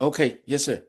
Okay, yes, sir.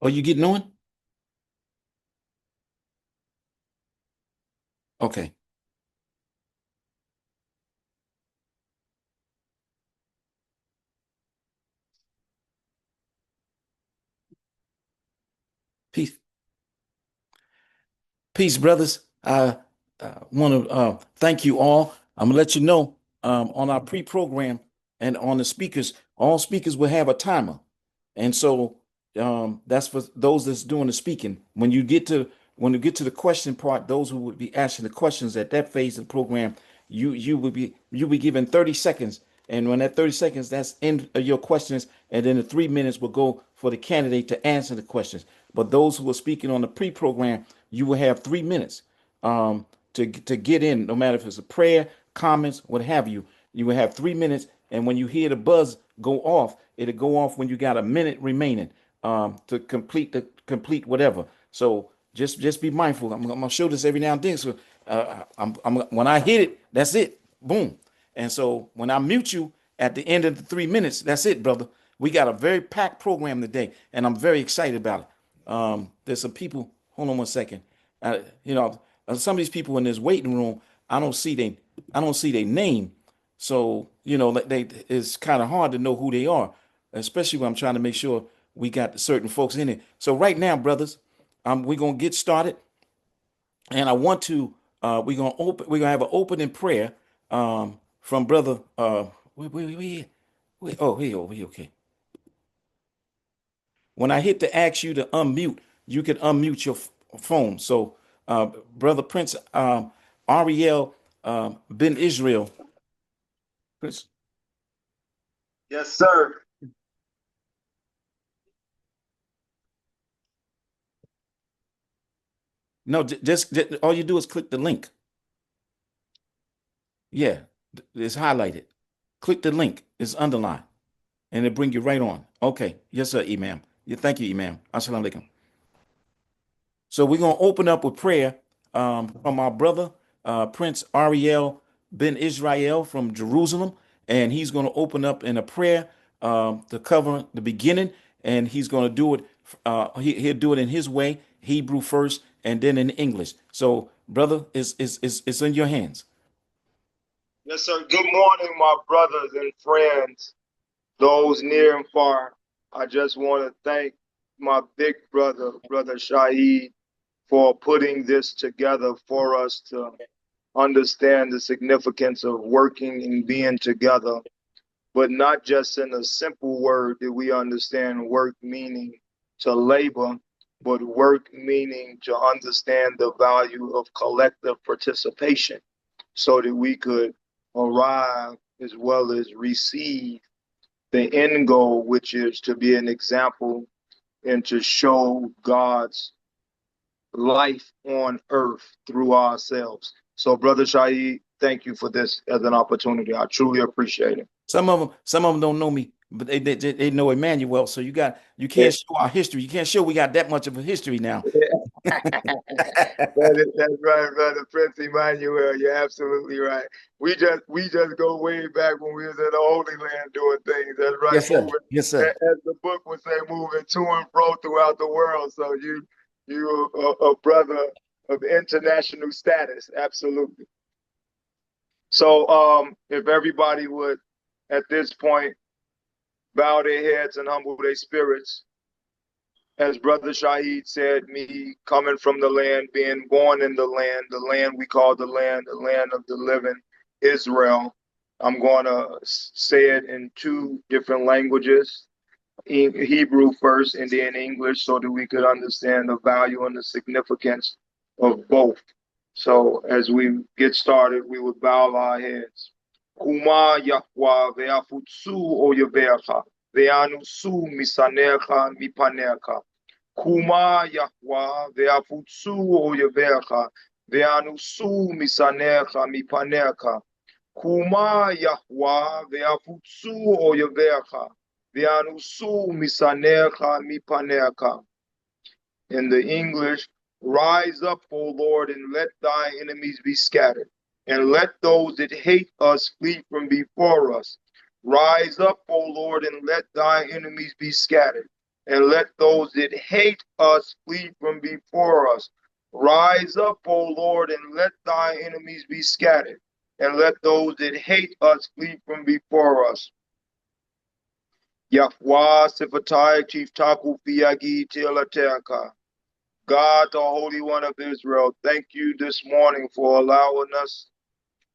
Are you getting on? Okay. Peace. Peace, brothers. I want to thank you all. I'm gonna let you know on our pre-program and on the speakers. All speakers will have a timer, and so that's for those that's doing the speaking. When you get to the question part, those who would be asking the questions at that phase of the program, you will be given 30 seconds, and when that 30 seconds, that's in your questions, and then the 3 minutes will go for the candidate to answer the questions. But those who are speaking on the pre-program, you will have 3 minutes to get in, no matter if it's a prayer, comments, what have you. You will have 3 minutes, and when you hear the buzz go off, it'll go off when you got a minute remaining to complete whatever. So just be mindful. I'm gonna show this every now and then. So when I hit it, that's it. Boom. And so when I mute you at the end of the 3 minutes, that's it, brother. We got a very packed program today, and I'm very excited about it. There's some people. Hold on one second. Some of these people in this waiting room, I don't see their name. So it's kind of hard to know who they are, especially when I'm trying to make sure we got certain folks in it. So right now, brothers, we're gonna get started, and I want to we're gonna have an opening prayer from brother oh he okay. When I hit to ask you to unmute, you can unmute your phone. So brother Prince Ariel Ben Israel. Prince, Yes, sir. no, just all you do is click the link. Yeah, it's highlighted. Click the link. It's underlined, and it'll bring you right on. Okay. Yes, sir, Imam. Yeah, thank you, Imam. Assalamu alaikum. So we're gonna open up with prayer from our brother Prince Ariel Ben Israel from Jerusalem, and he's gonna open up in a prayer to cover the beginning, and he's gonna do it. He'll do it in his way, Hebrew first, and then in English. So, brother, it's in your hands. Yes, sir. Good morning, my brothers and friends, those near and far. I just want to thank my big brother, Brother Shaheed, for putting this together for us to understand the significance of working and being together, but not just in a simple word that we understand work meaning to labor, but work meaning to understand the value of collective participation so that we could arrive as well as receive the end goal, which is to be an example and to show God's life on earth through ourselves. So, Brother Shaheed, thank you for this as an opportunity. I truly appreciate it. Some of them don't know me, but they know Emmanuel. So you can't show our history. You can't show we got that much of a history now. That's right, brother Prince Emmanuel. You're absolutely right. We just go way back when we was in the Holy Land doing things. That's right, Yes, sir. moving Yes, sir. as the book would say, moving to and fro throughout the world. So you a brother of international status, absolutely. So if everybody would at this point bow their heads and humble their spirits, as Brother Shaheed said, me coming from the land, being born in the land we call the land of the living, Israel. I'm going to say it in two different languages, Hebrew first and then English, so that we could understand the value and the significance of both. So as we get started, we would bow our heads. Kuma Yahwa ve'afutsu oyevecha ve'anusu misanecha mipanecha. Kuma Yahwa ve'afutsu oyevecha ve'anusu misanecha mipanecha. Kuma Yahwa ve'afutsu oyevecha ve'anusu misanecha mipanecha. In the English, rise up, O Lord, and let thy enemies be scattered, and let those that hate us flee from before us. Rise up, O Lord, and let thy enemies be scattered, and let those that hate us flee from before us. Rise up, O Lord, and let thy enemies be scattered, and let those that hate us flee from before us. Yahweh Sifatai Chief Taku Fiagi Tilateka. God, the Holy One of Israel, thank you this morning for allowing us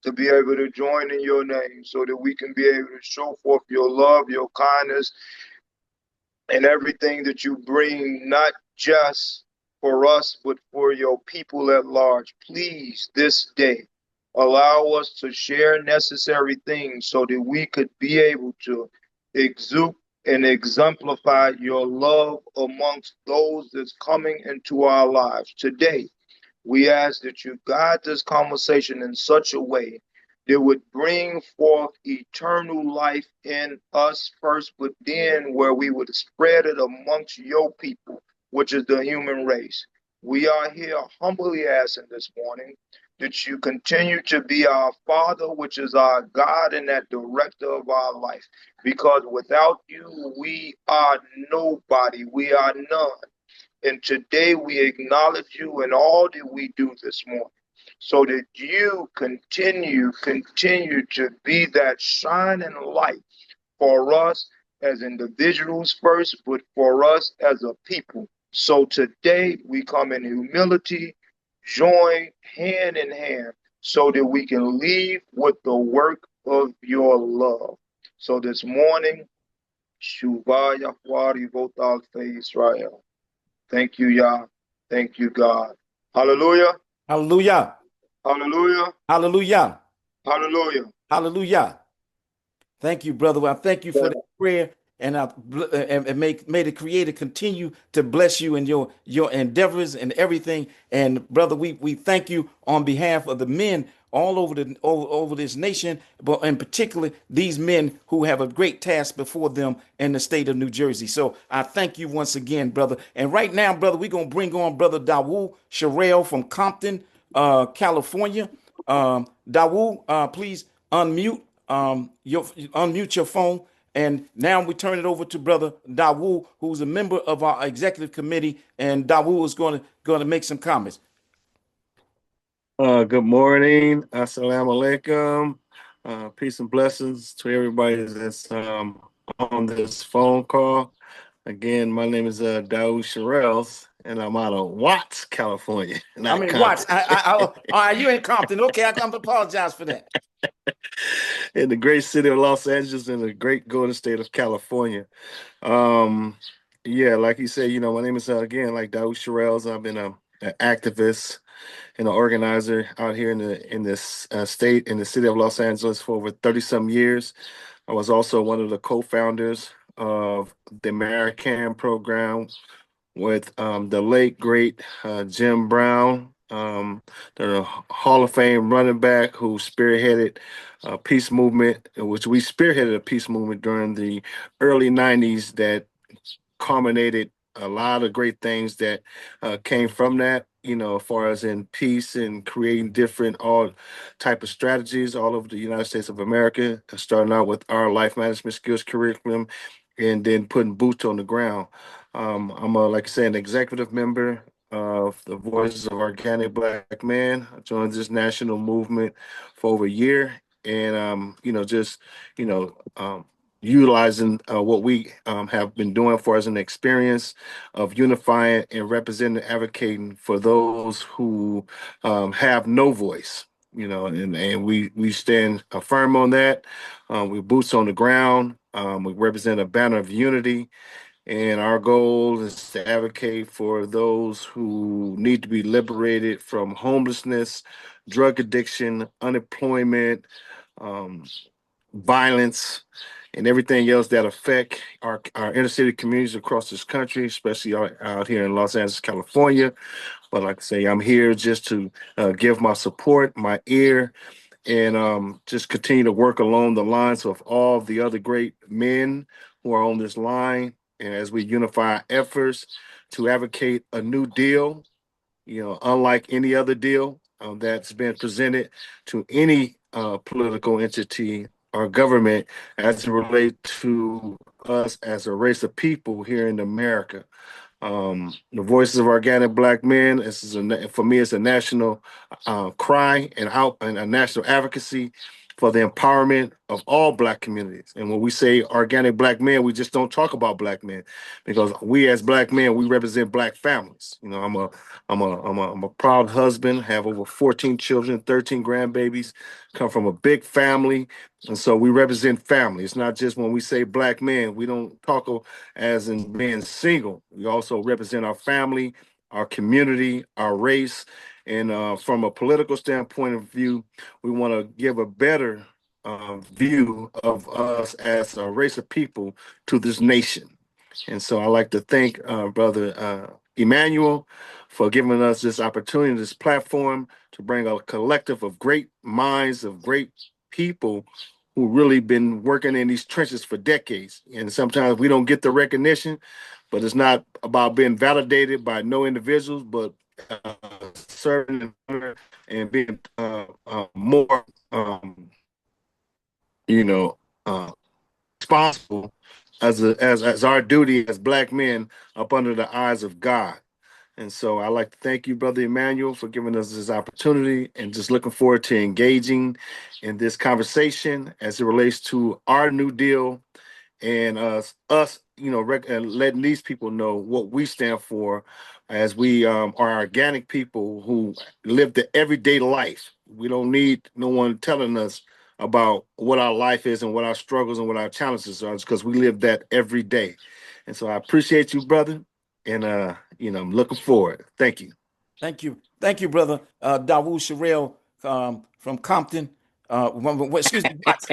to be able to join in your name so that we can be able to show forth your love, your kindness, and everything that you bring, not just for us, but for your people at large. Please, this day, allow us to share necessary things so that we could be able to exude and exemplify your love amongst those that's coming into our lives today. We ask that you guide this conversation in such a way that would bring forth eternal life in us first, but then where we would spread it amongst your people, which is the human race. We are here humbly asking this morning that you continue to be our Father, which is our God and that director of our life. Because without you, we are nobody, we are none. And today we acknowledge you in all that we do this morning so that you continue to be that shining light for us as individuals first, but for us as a people. So today we come in humility, join hand in hand so that we can leave with the work of your love. So this morning, Shuvah Yahweh Votal Israel. Thank you, Yah. Thank you, God. Hallelujah. Hallelujah. Hallelujah. Hallelujah. Hallelujah. Hallelujah. Thank you, brother. I thank you for that prayer, and may the Creator continue to bless you in your endeavors and everything. And brother, we thank you on behalf of the men all over this nation, but in particular these men who have a great task before them in the state of New Jersey. So I thank you once again, brother. And right now, brother, we're gonna bring on brother Dawu Sherril from Compton, California. Dawu, please unmute unmute your phone. And now we turn it over to brother Dawu, who's a member of our executive committee, and Dawu is going to make some comments. Good morning. Assalamu alaikum. Peace and blessings to everybody that's on this phone call. Again, my name is Daoud Sherrils, and I'm out of Watts, California. I Not mean, Watts. Compton. All right, you in Compton. Okay, I come to apologize for that. In the great city of Los Angeles, in the great golden state of California. Um, yeah, like you said, my name is again like Daoud Sherrils. I've been an activist and an organizer out here in this state in the city of Los Angeles for over 30 some years. I was also one of the co-founders of the American program with the late great Jim Brown, the Hall of Fame running back who spearheaded a peace movement, which we spearheaded a peace movement during the early 90s that culminated a lot of great things that came from that, as far as in peace and creating different all type of strategies all over the United States of America, starting out with our life management skills curriculum and then putting boots on the ground. I'm like I said, an executive member of the Voices of Organic Black Men. I joined this national movement for over a year, and just utilizing what we have been doing for as an experience of unifying and representing and advocating for those who have no voice. And we stand firm on that. We boots on the ground. We represent a banner of unity, and our goal is to advocate for those who need to be liberated from homelessness, drug addiction, unemployment, um, violence, and everything else that affect our inner city communities across this country, especially out here in Los Angeles, California. But like I say, I'm here just to give my support, my ear, and just continue to work along the lines of all the other great men who are on this line. And as we unify our efforts to advocate a new deal, unlike any other deal that's been presented to any political entity or government as it relates to us as a race of people here in America. The Voices of Organic Black Men, for me, it's a national cry and a national advocacy for the empowerment of all Black communities. And when we say organic Black men, we just don't talk about Black men, because we as Black men, we represent Black families. You know, I'm a proud husband, have over 14 children, 13 grandbabies, come from a big family. And so we represent family. It's not just when we say Black men, we don't talk as in being single. We also represent our family, our community, our race. And from a political standpoint of view, we want to give a better view of us as a race of people to this nation. And so I'd like to thank Brother Emmanuel for giving us this opportunity, this platform to bring a collective of great minds, of great people who really been working in these trenches for decades. And sometimes we don't get the recognition, but it's not about being validated by no individuals, but serving and being more, you know, responsible as our duty as Black men up under the eyes of God. And so I'd like to thank you, Brother Emmanuel, for giving us this opportunity, and just looking forward to engaging in this conversation as it relates to our New Deal and us, you know, letting these people know what we stand for, as we are organic people who live the everyday life. We don't need no one telling us about what our life is and what our struggles and what our challenges are, because we live that every day. And so I appreciate you, brother, and you know, I'm looking forward. Thank you. Thank you. Thank you, brother. Dawood Sherril from Compton. Excuse me, Watts.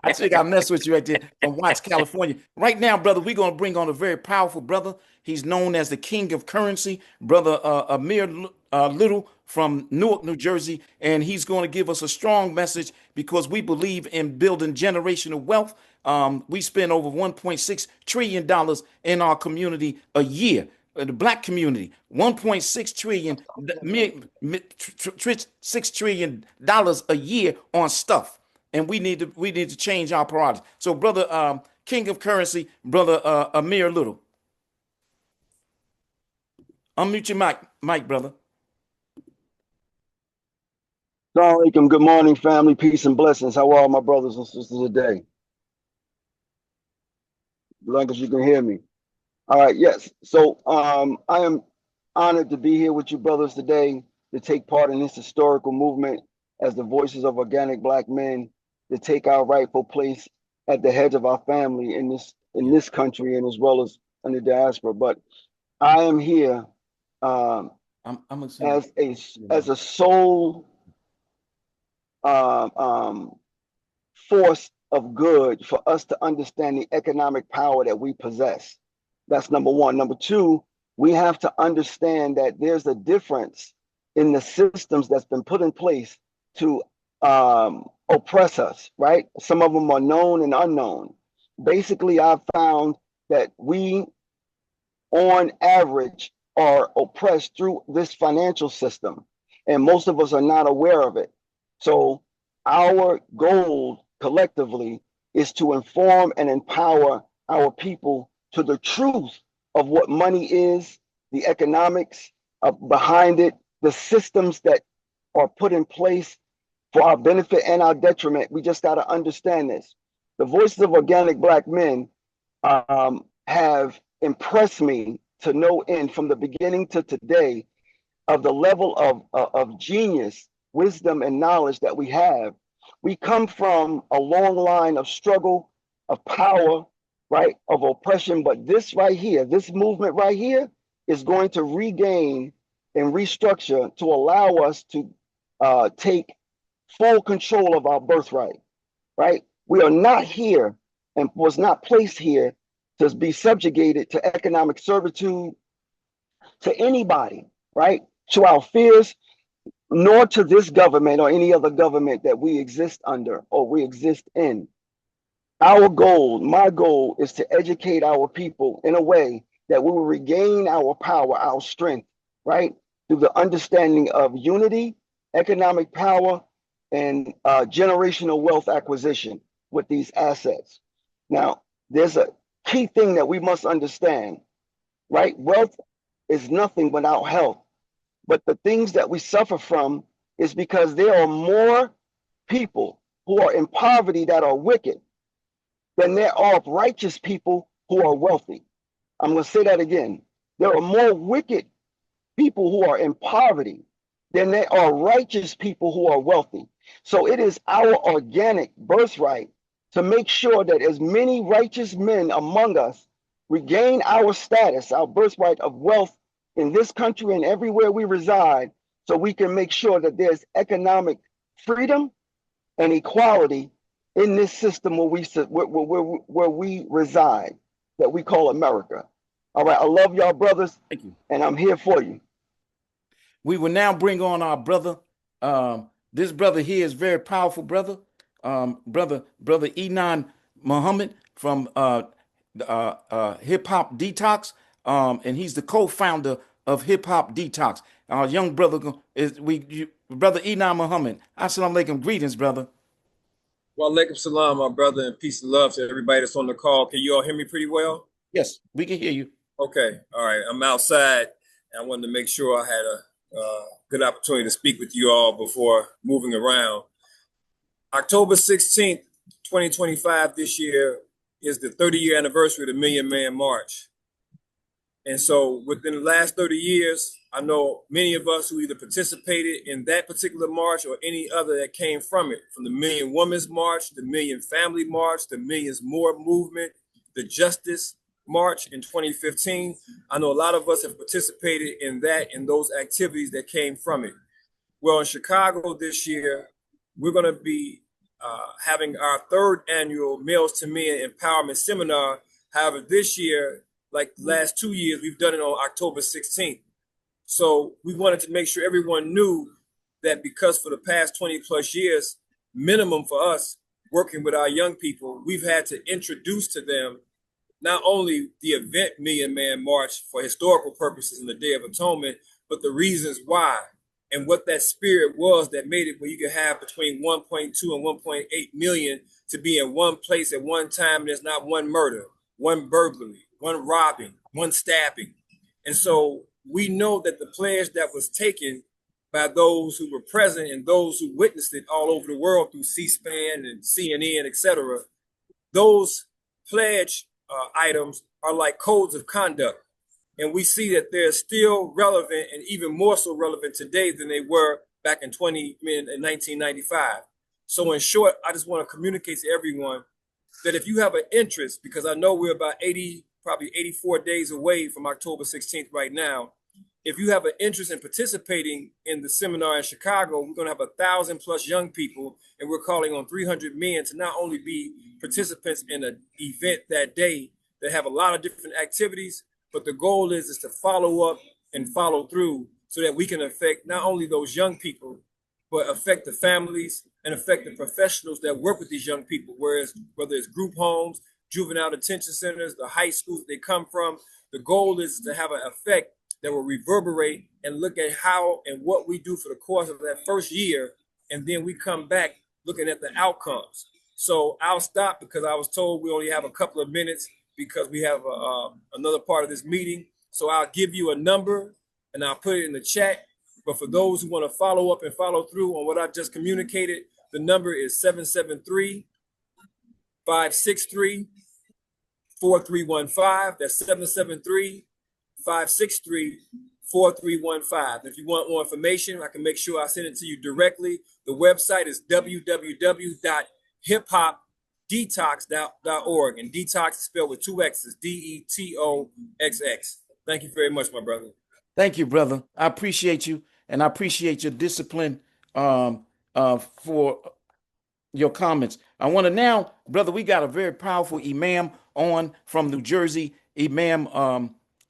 I think I messed with you right there, from Watts, California. Right now, brother, we're going to bring on a very powerful brother. He's known as the king of currency, brother Amir Little from Newark, New Jersey. And he's going to give us a strong message, because we believe in building generational wealth. We spend over $1.6 trillion in our community a year. The Black community, 1.6 trillion, $6 trillion a year on stuff, and we need to change our priorities. So, brother, King of Currency, brother Amir Little, unmute your mic, brother. Assalamu alaikum. Good morning, family. Peace and blessings. How are all my brothers and sisters today? As long as you can hear me. All right, yes. So I am honored to be here with you brothers today to take part in this historical movement as the voices of organic Black men, to take our rightful place at the heads of our family in this country, and as well as in the diaspora. But I am here I'm as a sole force of good for us to understand the economic power that we possess. That's number one. Number two, we have to understand that there's a difference in the systems that's been put in place to oppress us, right? Some of them are known and unknown. Basically, I've found that we, on average, are oppressed through this financial system, and most of us are not aware of it. So our goal collectively is to inform and empower our people to the truth of what money is, the economics behind it, the systems that are put in place for our benefit and our detriment. We just got to understand this. The voices of organic Black men have impressed me to no end, from the beginning to today, of the level of genius, wisdom, and knowledge that we have. We come from a long line of struggle, of power, right, of oppression. But this right here, this movement right here, is going to regain and restructure to allow us to take full control of our birthright, right? We are not here, and was not placed here to be subjugated to economic servitude to anybody, right? To our fears, nor to this government or any other government that we exist under or we exist in. Our goal, my goal, is to educate our people in a way that we will regain our power, our strength, right? Through the understanding of unity, economic power, and generational wealth acquisition with these assets. Now, there's a key thing that we must understand, right? Wealth is nothing without health. But the things that we suffer from is because there are more people who are in poverty that are wicked than there are righteous people who are wealthy. I'm going to say that again. There are more wicked people who are in poverty than there are righteous people who are wealthy. So it is our organic birthright to make sure that as many righteous men among us regain our status, our birthright of wealth in this country and everywhere we reside, so we can make sure that there's economic freedom and equality in this system where we reside, that we call America. All right, I love y'all, brothers. Thank you. And I'm here for you. We will now bring on our brother. This brother here is very powerful, brother. Brother Enon Muhammad from Hip Hop Detox, and he's the co-founder of Hip Hop Detox. Our young brother brother Enon Muhammad. Assalamu alaikum, greetings, brother. Wa alaikum salam, my brother, and peace and love to everybody that's on the call. Can you all hear me pretty well? Yes, we can hear you. Okay, all right. I'm outside, and I wanted to make sure I had a good opportunity to speak with you all before moving around. October 16th, 2025 this year is the 30-year anniversary of the Million Man March. And so within the last 30 years, I know many of us who either participated in that particular march or any other that came from it, from the Million Women's March, the Million Family March, the Millions More Movement, the Justice March in 2015. I know a lot of us have participated in that and those activities that came from it. Well, in Chicago this year, we're going to be having our third annual Males to Men Empowerment Seminar. However, this year, like the last 2 years, we've done it on October 16th. So we wanted to make sure everyone knew that because for the past 20 plus years, minimum for us working with our young people, we've had to introduce to them not only the event Million Man March for historical purposes in the Day of Atonement, but the reasons why and what that spirit was that made it where you could have between 1.2 and 1.8 million to be in one place at one time. And there's not one murder, one burglary, one robbing, one stabbing. And so we know that the pledge that was taken by those who were present and those who witnessed it all over the world through C-SPAN and CNN, et cetera, those pledge items are like codes of conduct. And we see that they're still relevant and even more so relevant today than they were back in 1995. So in short, I just want to communicate to everyone that if you have an interest, because I know we're about 80, probably 84 days away from October 16th right now. If you have an interest in participating in the seminar in Chicago, we're going to have 1,000 plus young people, and we're calling on 300 men to not only be participants in an event that day that have a lot of different activities, but the goal is to follow up and follow through so that we can affect not only those young people, but affect the families and affect the professionals that work with these young people, whether it's group homes, juvenile detention centers, the high schools they come from. The goal is to have an effect that will reverberate and look at how and what we do for the course of that first year. And then we come back looking at the outcomes. So I'll stop because I was told we only have a couple of minutes because we have another part of this meeting. So I'll give you a number and I'll put it in the chat. But for those who want to follow up and follow through on what I just communicated, the number is 773-563-4315. That's 773-563-4315. If you want more information, I can make sure I send it to you directly. The website is www.hiphopdetox.org, and detox is spelled with 2 X's, DETOXX. Thank you very much, my brother. Thank you, brother. I appreciate you, and I appreciate your discipline for your comments. I want to now, brother, we got a very powerful imam on from New Jersey, Imam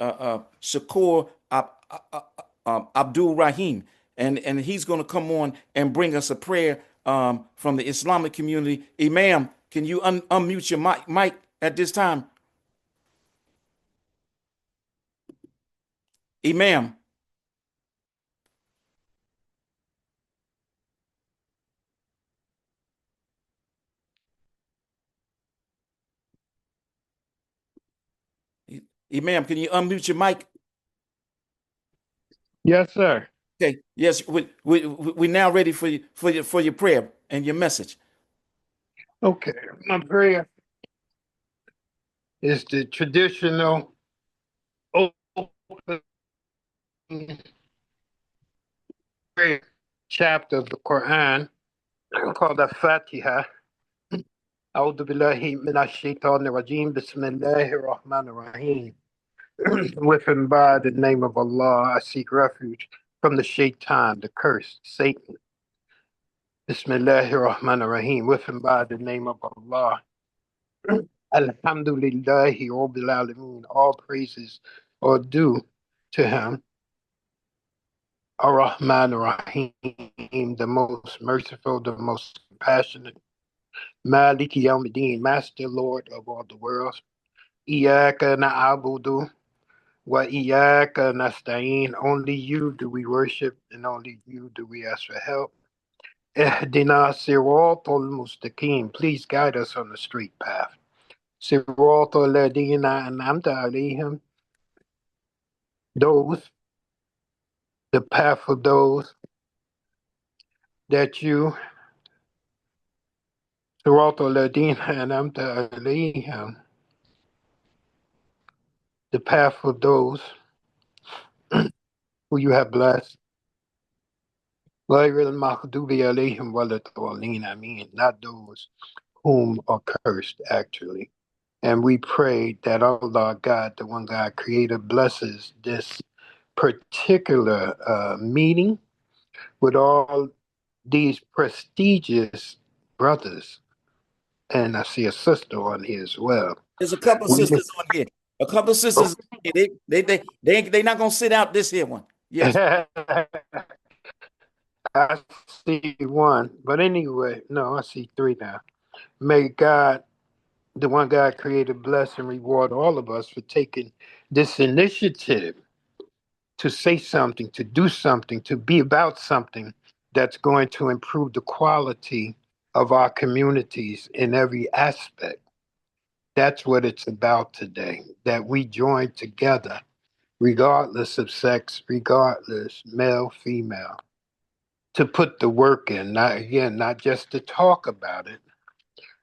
Shakur Abdul Rahim, and he's going to come on and bring us a prayer from the Islamic community. Imam, can you unmute your mic at this time? Imam. Imam, can you unmute your mic? Yes, sir. Okay. Yes, we now ready for your prayer. and your message. Okay, my prayer is the traditional opening prayer chapter of the Quran called the Fatiha. أعوذ بالله من الشيطان الرجيم بسم الله الرحمن الرحيم. With and by the name of Allah, I seek refuge from the shaitan, the cursed Satan. Bismillahir Rahmanir Rahim. With and by the name of Allah. Alhamdulillahi Rabbil Alameen. All praises are due to Him. Ar-Rahman Ar-Rahim, the most merciful, the most compassionate. Maliki Yawmiddin, Master Lord of all the worlds. Iyaka na'abudu wa iyaka nasta'in. Only you do we worship, and only you do we ask for help. Ihdina siratal mustaqim. Please guide us on the straight path. Siratal ladina an'amta alayhim. Those, the path of those that you, Siratal ladina an'amta alayhim, the path of those who you have blessed. غير المغضوب عليهم ولا الضالين. I mean, not those whom are cursed, actually. And we pray that Allah, God, the one God creator, blesses this particular meeting with all these prestigious brothers. And I see a sister on here as well. There's a couple of sisters on here. A couple of sisters. They not gonna sit out this here one. Yes. I see one, but anyway, no, I see three now. May God, the one God created, bless and reward all of us for taking this initiative to say something, to do something, to be about something that's going to improve the quality of our communities in every aspect. That's what it's about today, that we join together, regardless of sex, regardless, male, female, to put the work in, not just to talk about it,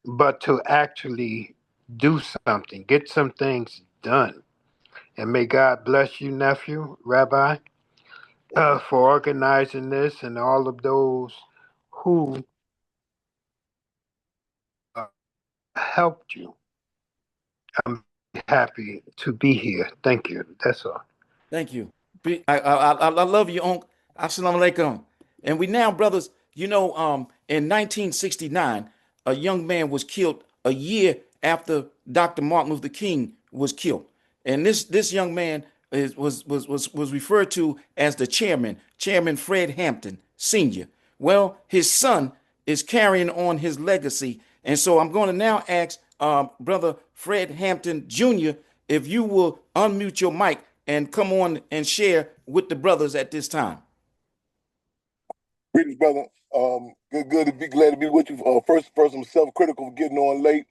but to actually do something, get some things done. And may God bless you, nephew, Rabbi, for organizing this, and all of those who helped you. I'm happy to be here. Thank you. That's all. Thank you. I love you, Unc. Assalamu alaikum. And we now, brothers, in 1969, a young man was killed a year after Dr. Martin Luther King was killed. And this young man was referred to as the Chairman Fred Hampton Sr. Well, his son is carrying on his legacy. And so I'm going to now ask Brother Fred Hampton Jr. if you will unmute your mic and come on and share with the brothers at this time. Greetings, brother. Good to be glad to be with you. First, I'm self-critical for getting on late.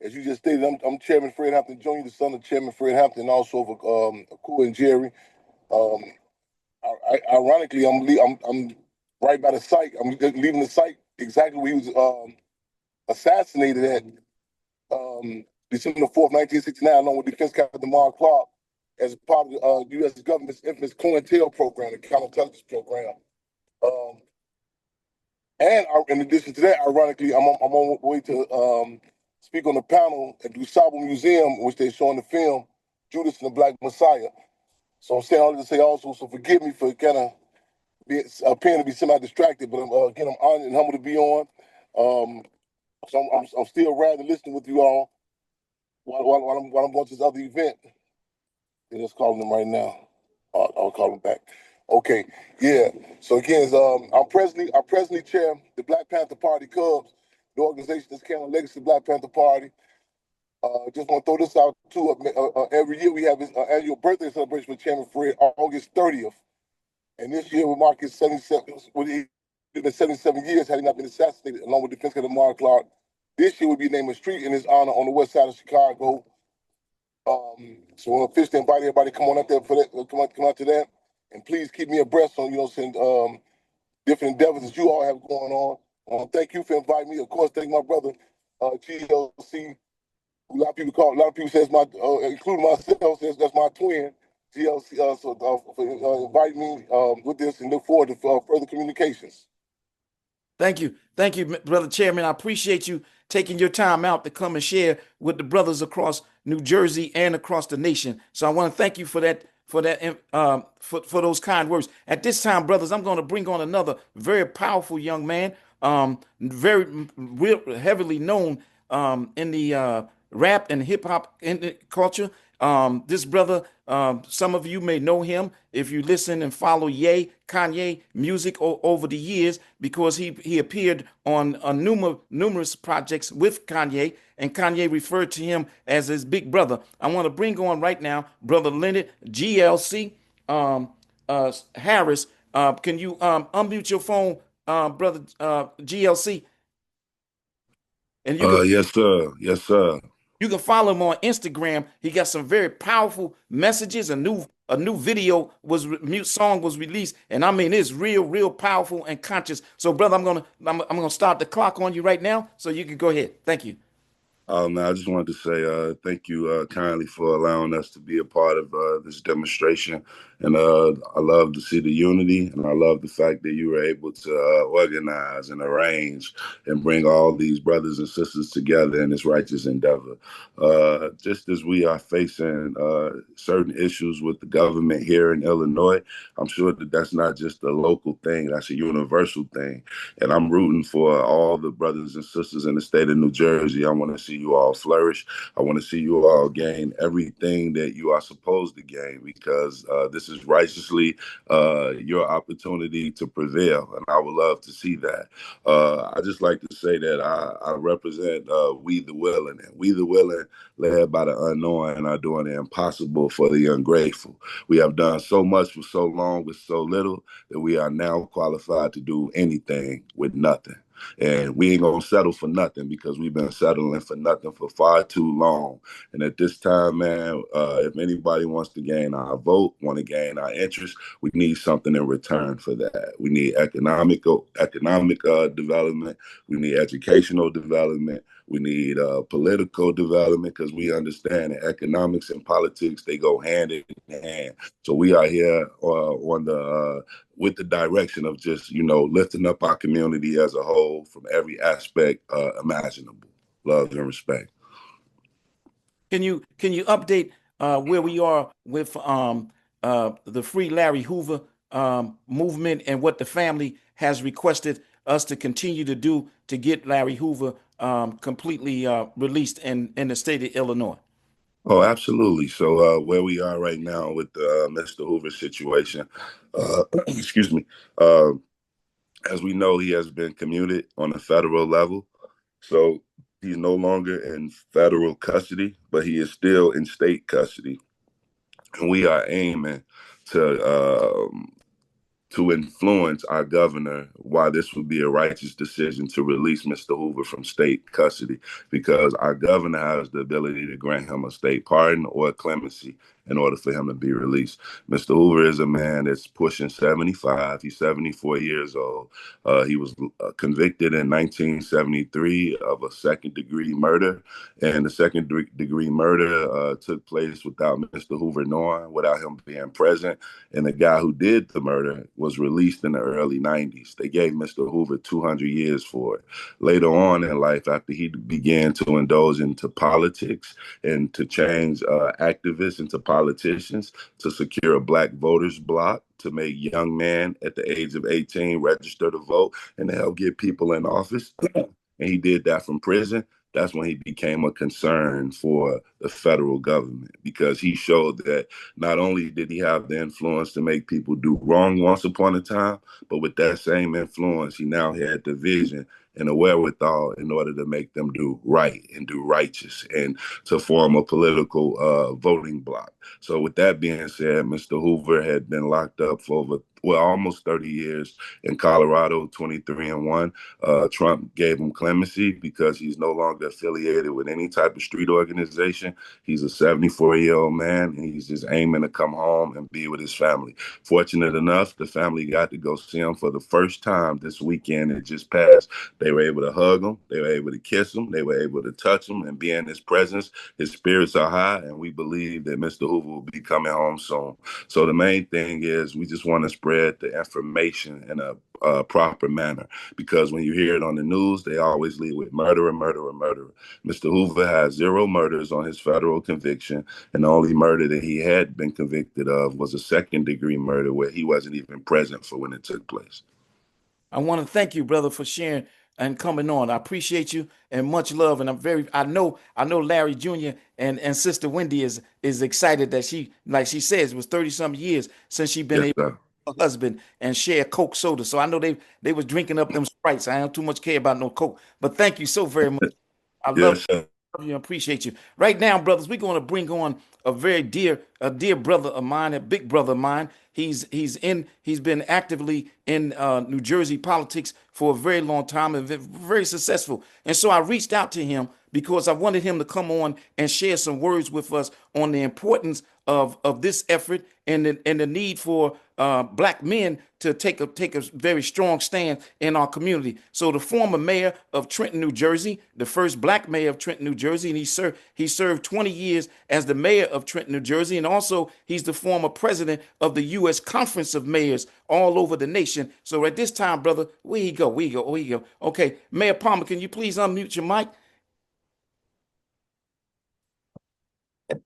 As you just stated, I'm Chairman Fred Hampton Jr., the son of Chairman Fred Hampton, also of Akua and Jerry. Ironically, I'm right by the site. I'm leaving the site exactly where he was assassinated at December 4th, 1969, along with Defense Captain Mark Clark, as part of the U.S. government's infamous COINTEL program, the counterintelligence program. And in addition to that, ironically, I'm on my way to speak on the panel at the Usaba Museum, which they're showing the film, Judas and the Black Messiah. So I'm saying all this to say also, so forgive me for kind of appearing to be semi-distracted, but again, I'm honored and humbled to be on. So I'm still rather listening with you all while I'm going to this other event. They're just calling them right now. I'll call them back. Okay, yeah. So again, I'm presently chair the Black Panther Party Cubs, the organization that's carrying the legacy of the Black Panther Party. Just want to throw this out too. Every year we have this annual birthday celebration with Chairman Fred, August 30th, and this year will mark his 77. It's been 77 years had he not been assassinated, along with Defense Captain Mark Clark. This year would be named a street in his honor on the west side of Chicago. So I officially invite everybody to come on out there for that. Come out to that. And please keep me abreast on, different endeavors that you all have going on. Thank you for inviting me. Of course, thank my brother, GLC. A lot of people says my, including myself, says that's my twin, GLC. For inviting me with this, and look forward to further communications. Thank you, brother chairman. I appreciate you taking your time out to come and share with the brothers across New Jersey and across the nation. So I want to thank you for that, for those kind words. At this time, brothers, I'm going to bring on another very powerful young man, very real, heavily known in the rap and hip hop culture. This brother, some of you may know him if you listen and follow Kanye music over the years, because he appeared on numerous projects with Kanye, and Kanye referred to him as his big brother. I want to bring on right now brother Leonard GLC Harris. Can you unmute your phone, brother GLC? And Yes, sir. Yes, sir. you can follow him on Instagram. He got some very powerful messages. A new video song was released, and I mean it's real powerful and conscious. So, brother, I'm gonna start the clock on you right now, so you can go ahead. Thank you. Man, I just wanted to say thank you kindly for allowing us to be a part of this demonstration. And I love to see the unity, and I love the fact that you were able to organize and arrange and bring all these brothers and sisters together in this righteous endeavor. Just as we are facing certain issues with the government here in Illinois, I'm sure that that's not just a local thing, that's a universal thing. And I'm rooting for all the brothers and sisters in the state of New Jersey. I want to see you all flourish. I want to see you all gain everything that you are supposed to gain, because this is righteously your opportunity to prevail. And I would love to see that. I just like to say that I represent We the Willing. And We the Willing, led by the unknowing, are doing the impossible for the ungrateful. We have done so much for so long with so little that we are now qualified to do anything with nothing. And we ain't gonna settle for nothing, because we've been settling for nothing for far too long. And at this time, man, if anybody wants to gain our vote, want to gain our interest, we need something in return for that. We need economic development. We need educational development. We need political development, because we understand that economics and politics, they go hand in hand. So we are here with the direction of just, lifting up our community as a whole from every aspect imaginable. Love and respect. Can you update where we are with the Free Larry Hoover movement, and what the family has requested us to continue to do to get Larry Hoover completely released in the state of Illinois? Oh, absolutely. So where we are right now with the Mr. Hoover situation, excuse me, as we know, he has been commuted on a federal level. So he's no longer in federal custody, but he is still in state custody. And we are aiming to influence our governor why this would be a righteous decision to release Mr. Hoover from state custody, because our governor has the ability to grant him a state pardon or a clemency in order for him to be released. Mr. Hoover is a man that's pushing 75. He's 74 years old. He was convicted in 1973 of a second-degree murder, and the second-degree murder took place without Mr. Hoover knowing, without him being present. And the guy who did the murder was released in the early 90s. They gave Mr. Hoover 200 years for it. Later on in life, after he began to indulge into politics and to change activists into politicians, to secure a black voters bloc, to make young men at the age of 18 register to vote, and to help get people in office, and he did that from prison. That's when he became a concern for the federal government, because he showed that not only did he have the influence to make people do wrong once upon a time, but with that same influence, he now had the vision and the wherewithal in order to make them do right and do righteous, and to form a political voting bloc. So with that being said, Mr. Hoover had been locked up for almost 30 years in Colorado, 23-1. Trump gave him clemency because he's no longer affiliated with any type of street organization. He's a 74-year-old man, and he's just aiming to come home and be with his family. Fortunate enough, the family got to go see him for the first time this weekend. It just passed. They were able to hug him. They were able to kiss him. They were able to touch him and be in his presence. His spirits are high, and we believe that Mr. Hoover will be coming home soon. So the main thing is we just want to spread the information in a proper manner, because when you hear it on the news, they always lead with murderer, murderer, murderer. Mr. Hoover has 0 murders on his federal conviction, and the only murder that he had been convicted of was a second-degree murder where he wasn't even present for when it took place. I want to thank you, brother, for sharing and coming on. I appreciate you and much love. And I know Larry Jr. and Sister Wendy is excited that like she says, it was 30-some years since she been Yes, able sir. to husband and share Coke soda. So I know they was drinking up them Sprites. I don't too much care about no Coke, but thank you so very much. I love Yes, sir. you and appreciate you. Right now, brothers, we're going to bring on a very dear brother of mine, a big brother of mine. He's been actively in New Jersey politics for a very long time and very successful. And so I reached out to him because I wanted him to come on and share some words with us on the importance of this effort and the need for black men to take a very strong stand in our community. So the former mayor of Trenton, New Jersey, the first black mayor of Trenton, New Jersey, and he served 20 years as the mayor of Trenton, New Jersey, and also he's the former president of the U.S. Conference of Mayors all over the nation. So at this time, brother, where you go? Okay, Mayor Palmer, can you please unmute your mic?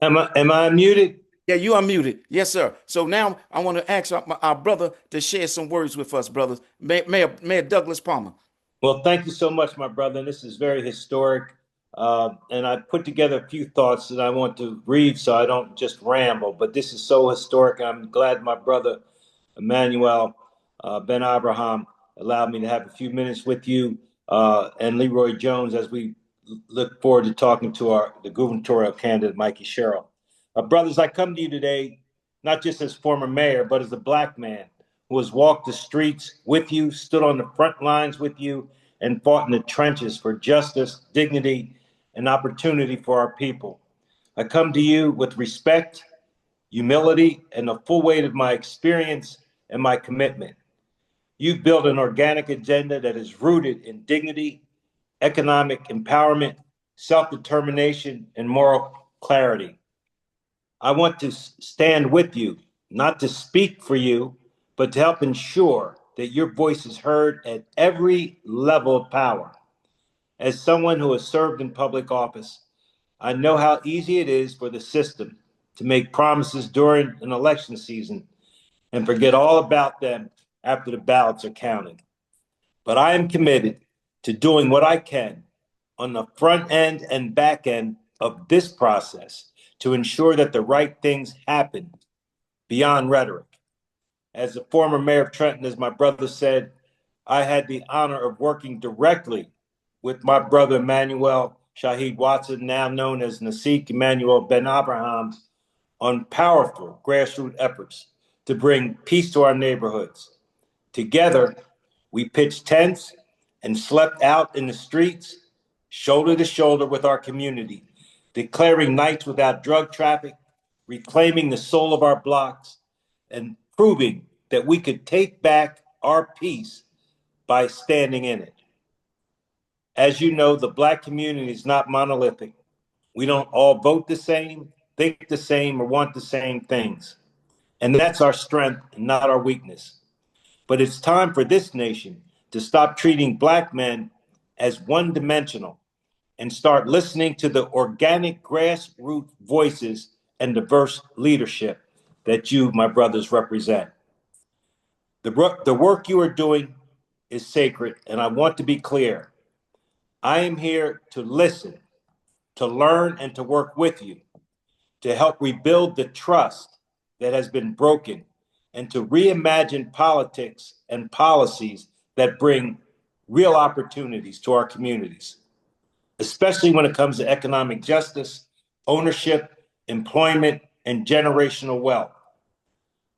Am I muted? Yeah, you are muted. Yes, sir. So now I want to ask our brother to share some words with us, brothers. Mayor Douglas Palmer. Well, thank you so much, my brother. This is very historic. And I put together a few thoughts that I want to read so I don't just ramble. But this is so historic. I'm glad my brother, Emmanuel Ben Abraham, allowed me to have a few minutes with you and Leroy Jones as we look forward to talking to the gubernatorial candidate, Mikie Sherril. Brothers, I come to you today not just as former mayor, but as a black man who has walked the streets with you, stood on the front lines with you, and fought in the trenches for justice, dignity, and opportunity for our people. I come to you with respect, humility, and the full weight of my experience and my commitment. You've built an organic agenda that is rooted in dignity, economic empowerment, self-determination, and moral clarity. I want to stand with you, not to speak for you, but to help ensure that your voice is heard at every level of power. As someone who has served in public office, I know how easy it is for the system to make promises during an election season and forget all about them after the ballots are counted. But I am committed to doing what I can on the front end and back end of this process to ensure that the right things happen beyond rhetoric. As the former mayor of Trenton, as my brother said, I had the honor of working directly with my brother Emmanuel Shahid Watson, now known as Nasik Emmanuel Ben Abraham, on powerful grassroots efforts to bring peace to our neighborhoods. Together, we pitched tents and slept out in the streets, shoulder to shoulder with our community, declaring nights without drug traffic, reclaiming the soul of our blocks, and proving that we could take back our peace by standing in it. As you know, the Black community is not monolithic. We don't all vote the same, think the same, or want the same things. And that's our strength, not our weakness. But it's time for this nation to stop treating Black men as one-dimensional and start listening to the organic grassroots voices and diverse leadership that you, my brothers, represent. The work you are doing is sacred, and I want to be clear. I am here to listen, to learn, and to work with you, to help rebuild the trust that has been broken, and to reimagine politics and policies that bring real opportunities to our communities, especially when it comes to economic justice, ownership, employment, and generational wealth.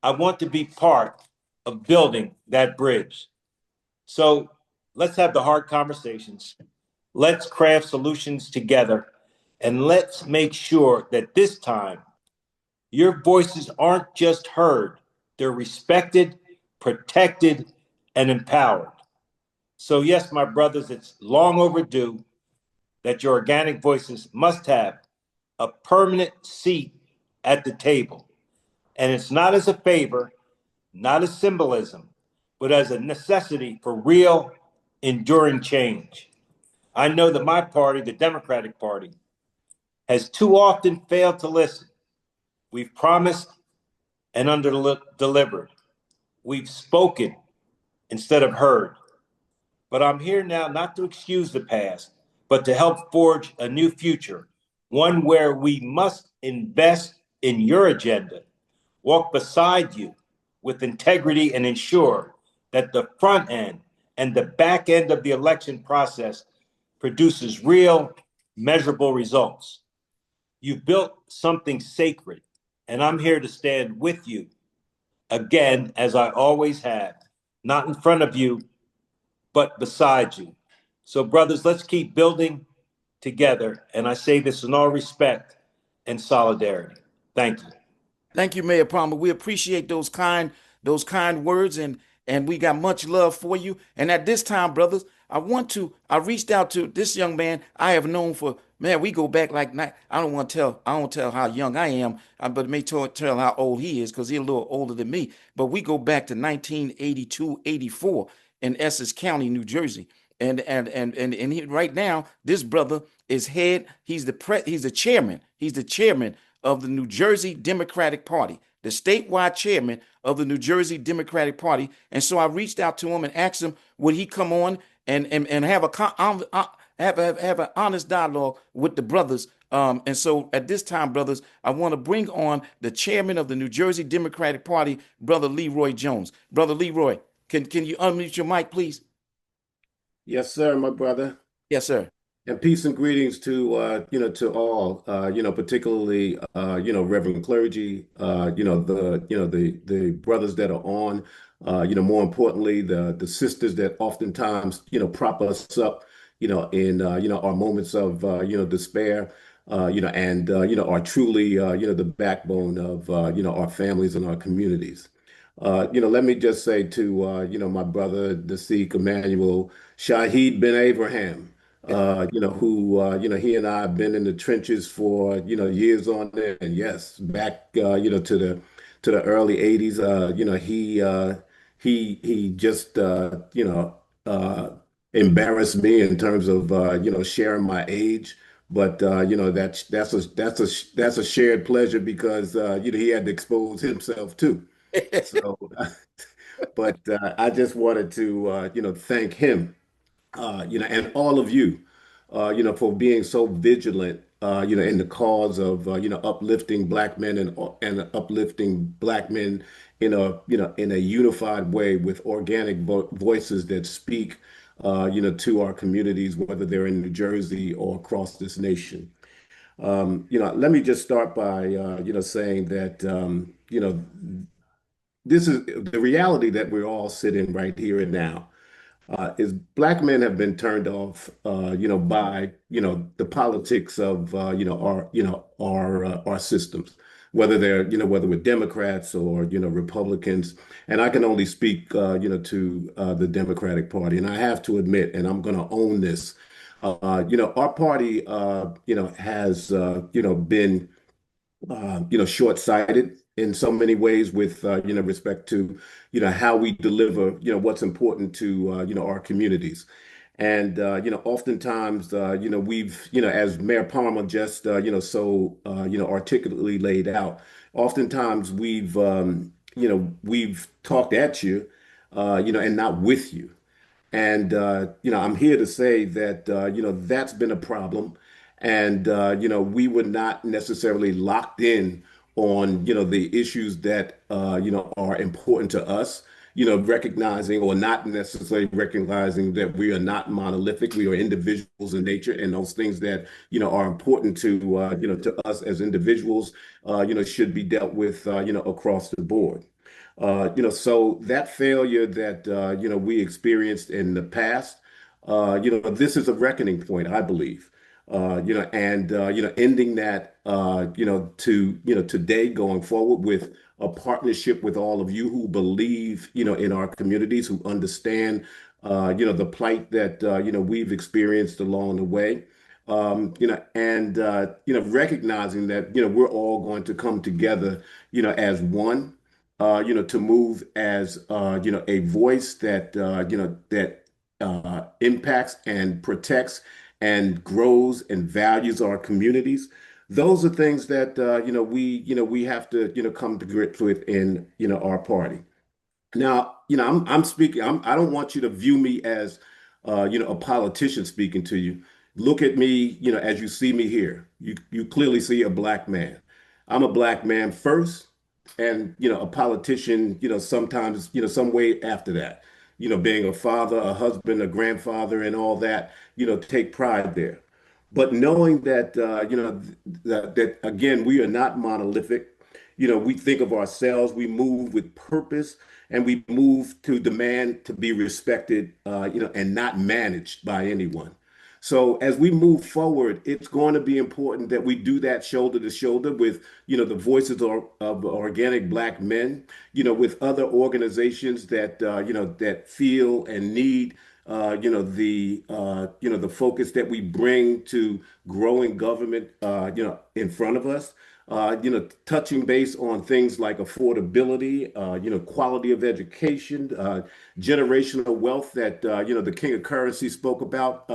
I want to be part of building that bridge. So let's have the hard conversations. Let's craft solutions together. And let's make sure that this time your voices aren't just heard, they're respected, protected, and empowered. So, yes, my brothers, it's long overdue that your organic voices must have a permanent seat at the table. And it's not as a favor, not as symbolism, but as a necessity for real, enduring change. I know that my party, the Democratic Party, has too often failed to listen. We've promised and under-delivered. We've spoken instead of heard. But I'm here now not to excuse the past, but to help forge a new future, one where we must invest in your agenda, walk beside you with integrity, and ensure that the front end and the back end of the election process produces real, measurable results. You've built something sacred, and I'm here to stand with you again, as I always have, not in front of you, but beside you. So, brothers, let's keep building together. And I say this in all respect and solidarity. Thank you. Thank you, Mayor Palmer. We appreciate those kind words, and we got much love for you. And at this time, brothers, I reached out to this young man I have known for, man, we go back like, I don't tell how young I am, but it may tell how old he is because he's a little older than me. But we go back to 1982, 84 in Essex County, New Jersey. And he, right now, this brother is he's the chairman of the New Jersey Democratic Party, the statewide chairman of the New Jersey Democratic Party. And so I reached out to him and asked him, would he come on and have have an honest dialogue with the brothers. And so at this time, brothers, I want to bring on the chairman of the New Jersey Democratic Party, Brother Leroy Jones. Brother Leroy, can you unmute your mic, please? Yes, sir, my brother. Yes, sir. And peace and greetings to to all, particularly Reverend clergy, the brothers that are on, more importantly, the sisters that oftentimes, prop us up, in our moments of despair, are truly the backbone of our families and our communities. Let me just say to my brother, the Sikh Emmanuel Shahid bin Abraham, he and I have been in the trenches for, years on end. Yes, back, to the early 80s. He just, embarrassed me in terms of, sharing my age. But that's a shared pleasure because he had to expose himself too. So, but I just wanted to thank him, and all of you, for being so vigilant, in the cause of uplifting Black men and uplifting Black men in a in a unified way with organic voices that speak, to our communities, whether they're in New Jersey or across this nation. Let me just start by saying that this is the reality that we're all sitting right here and now. Is Black men have been turned off, by the politics of our systems, whether they're whether we're Democrats or Republicans, and I can only speak to the Democratic Party, and I have to admit, and I'm going to own this, our party has been short-sighted in so many ways with, respect to, how we deliver, what's important to, our communities. And, oftentimes, we've, as Mayor Palmer just, articulately laid out, oftentimes we've talked at you, and not with you. And I'm here to say that that's been a problem, and we were not necessarily locked in on the issues that are important to us. Recognizing or not necessarily recognizing that we are not monolithic, we are individuals in nature, and those things that are important to to us as individuals, should be dealt with across the board. So that failure that we experienced in the past, this is a reckoning point, I believe. And ending that, to today, going forward with a partnership with all of you who believe, in our communities, who understand, the plight that we've experienced along the way. And recognizing that we're all going to come together, as one, to move as a voice that impacts and protects and grows and values our communities. Those are things that we have to come to grips with in our party. Now, I'm speaking. I don't want you to view me as, a politician speaking to you. Look at me, as you see me here. You clearly see a black man. I'm a black man first, and a politician. Sometimes, some way after that. Being a father, a husband, a grandfather, and all that. Take pride there. But knowing that, that again, we are not monolithic. We think of ourselves, we move with purpose, and we move to demand to be respected, and not managed by anyone. So as we move forward, it's going to be important that we do that shoulder to shoulder with, the voices of organic black men, with other organizations that, that feel and need, the focus that we bring to growing government, in front of us. Touching base on things like affordability, quality of education, generational wealth that, the King of Currency spoke about,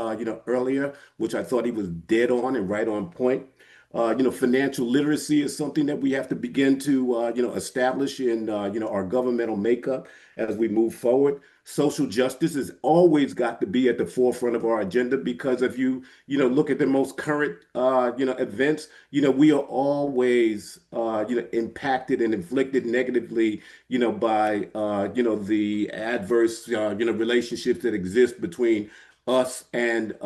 earlier, which I thought he was dead on and right on point. Financial literacy is something that we have to begin to, establish in, our governmental makeup as we move forward. Social justice has always got to be at the forefront of our agenda because if you, look at the most current, events, we are always, impacted and inflicted negatively, by, the adverse, relationships that exist between us and,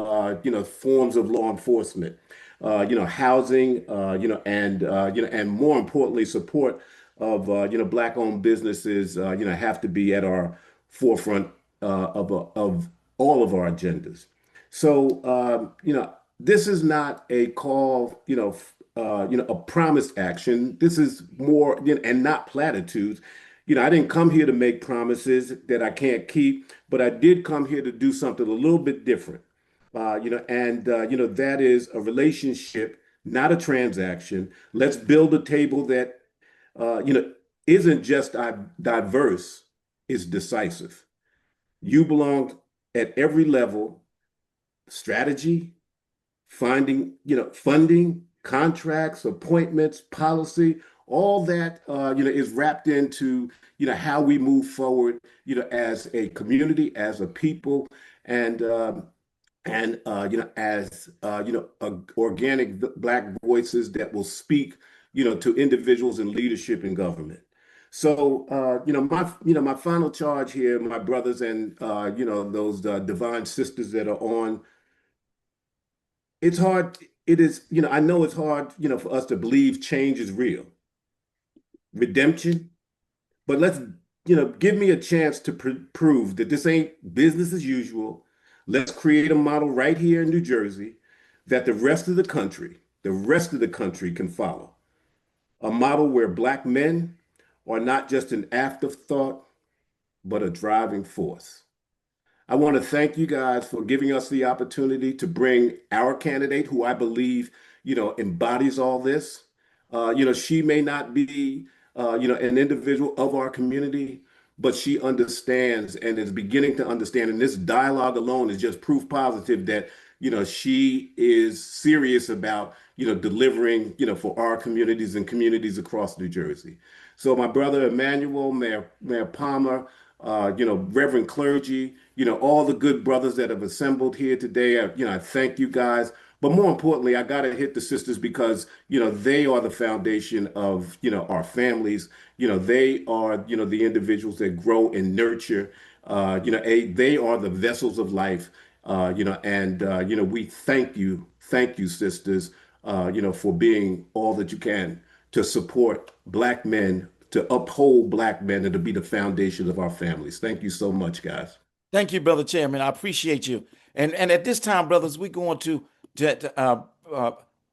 forms of law enforcement, housing, and more importantly, support of, black-owned businesses, have to be at our forefront, of all of our agendas. So, this is not a call, a promised action. This is more, and not platitudes. I didn't come here to make promises that I can't keep, but I did come here to do something a little bit different. That is a relationship, not a transaction. Let's build a table that, uh, you know, isn't just diverse, it's decisive. You belong at every level, strategy, finding, funding, contracts, appointments, policy, all that, is wrapped into, how we move forward, as a community, as a people, and as organic black voices that will speak, to individuals in leadership and government. So, my final charge here, my brothers and those divine sisters that are on. It's hard. It is, I know it's hard, for us to believe change is real, redemption. But let's, give me a chance to prove that this ain't business as usual. Let's create a model right here in New Jersey that the rest of the country can follow. A model where black men are not just an afterthought, but a driving force. I want to thank you guys for giving us the opportunity to bring our candidate, who I believe, embodies all this. She may not be, an individual of our community, but she understands and is beginning to understand. And this dialogue alone is just proof positive that, she is serious about, delivering, for our communities and communities across New Jersey. So my brother Emmanuel, Mayor Palmer, Reverend clergy, all the good brothers that have assembled here today. I thank you guys. But more importantly, I got to hit the sisters because, they are the foundation of, our families. They are, the individuals that grow and nurture. They are the vessels of life. We thank you, sisters, for being all that you can to support black men to uphold Black men and to be the foundation of our families. Thank you so much, guys. Thank you, Brother Chairman. I appreciate you. And at this time, brothers, we're going to uh,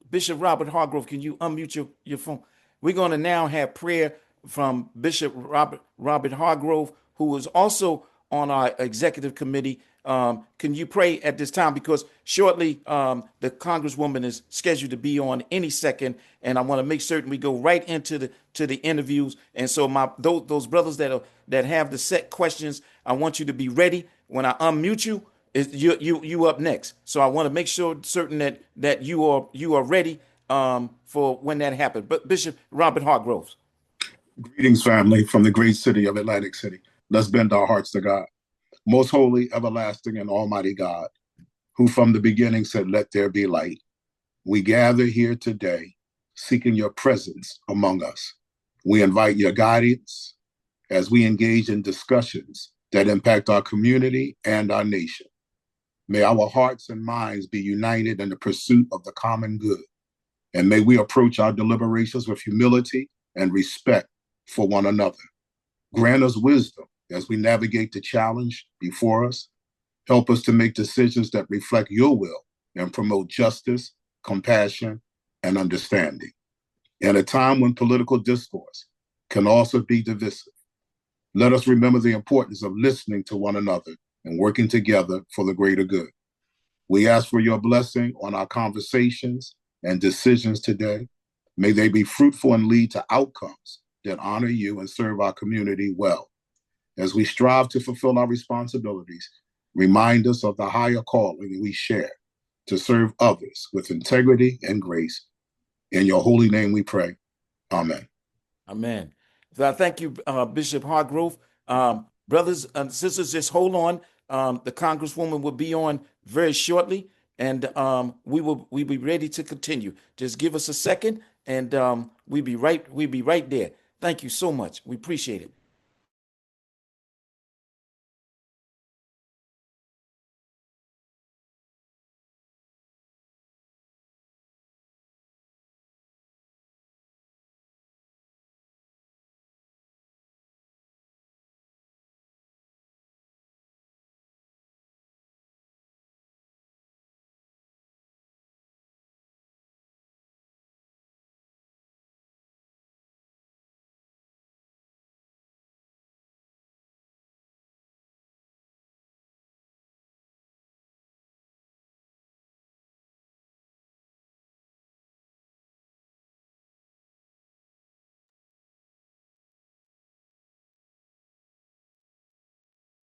Bishop Robert Hargrove. Can you unmute your phone? We're going to now have prayer from Bishop Robert Hargrove, who is also on our executive committee. Can you pray at this time? Because shortly the Congresswoman is scheduled to be on any second, and I want to make certain we go right into the interviews. And so those brothers that have the set questions, I want you to be ready when I unmute you. You up next. So I want to make sure certain that you are ready for when that happens. But Bishop Robert Hargrove. Greetings, family, from the great city of Atlantic City. Let's bend our hearts to God. Most holy, everlasting, and almighty God, who from the beginning said, "Let there be light." We gather here today seeking your presence among us. We invite your guidance as we engage in discussions that impact our community and our nation. May our hearts and minds be united in the pursuit of the common good. And may we approach our deliberations with humility and respect for one another. Grant us wisdom as we navigate the challenge before us. Help us to make decisions that reflect your will and promote justice, compassion, and understanding. In a time when political discourse can also be divisive, let us remember the importance of listening to one another and working together for the greater good. We ask for your blessing on our conversations and decisions today. May they be fruitful and lead to outcomes that honor you and serve our community well. As we strive to fulfill our responsibilities, remind us of the higher calling we share to serve others with integrity and grace. In your holy name we pray. Amen. Amen. So I thank you, Bishop Hargrove. Brothers and sisters, just hold on. The Congresswoman will be on very shortly, and we'll be ready to continue. Just give us a second, and we'll be right there. Thank you so much. We appreciate it.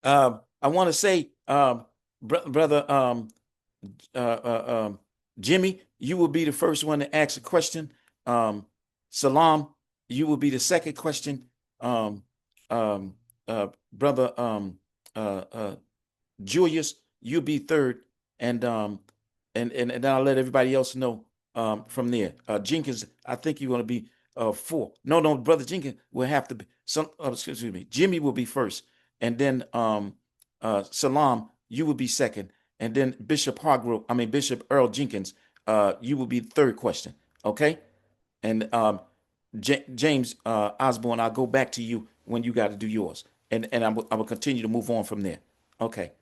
I want to say, brother Jimmy, you will be the first one to ask a question. Salam, you will be the second question. Brother Julius, you'll be third, and then I'll let everybody else know from there. Jenkins, I think you're going to be four. No, Brother Jenkins will have to be excuse me. Jimmy will be first, and then Salam, you will be second, and then Bishop Earl Jenkins, you will be the third question. Okay, and James Osborne, I'll go back to you when you got to do yours, and I will continue to move on from there. Okay.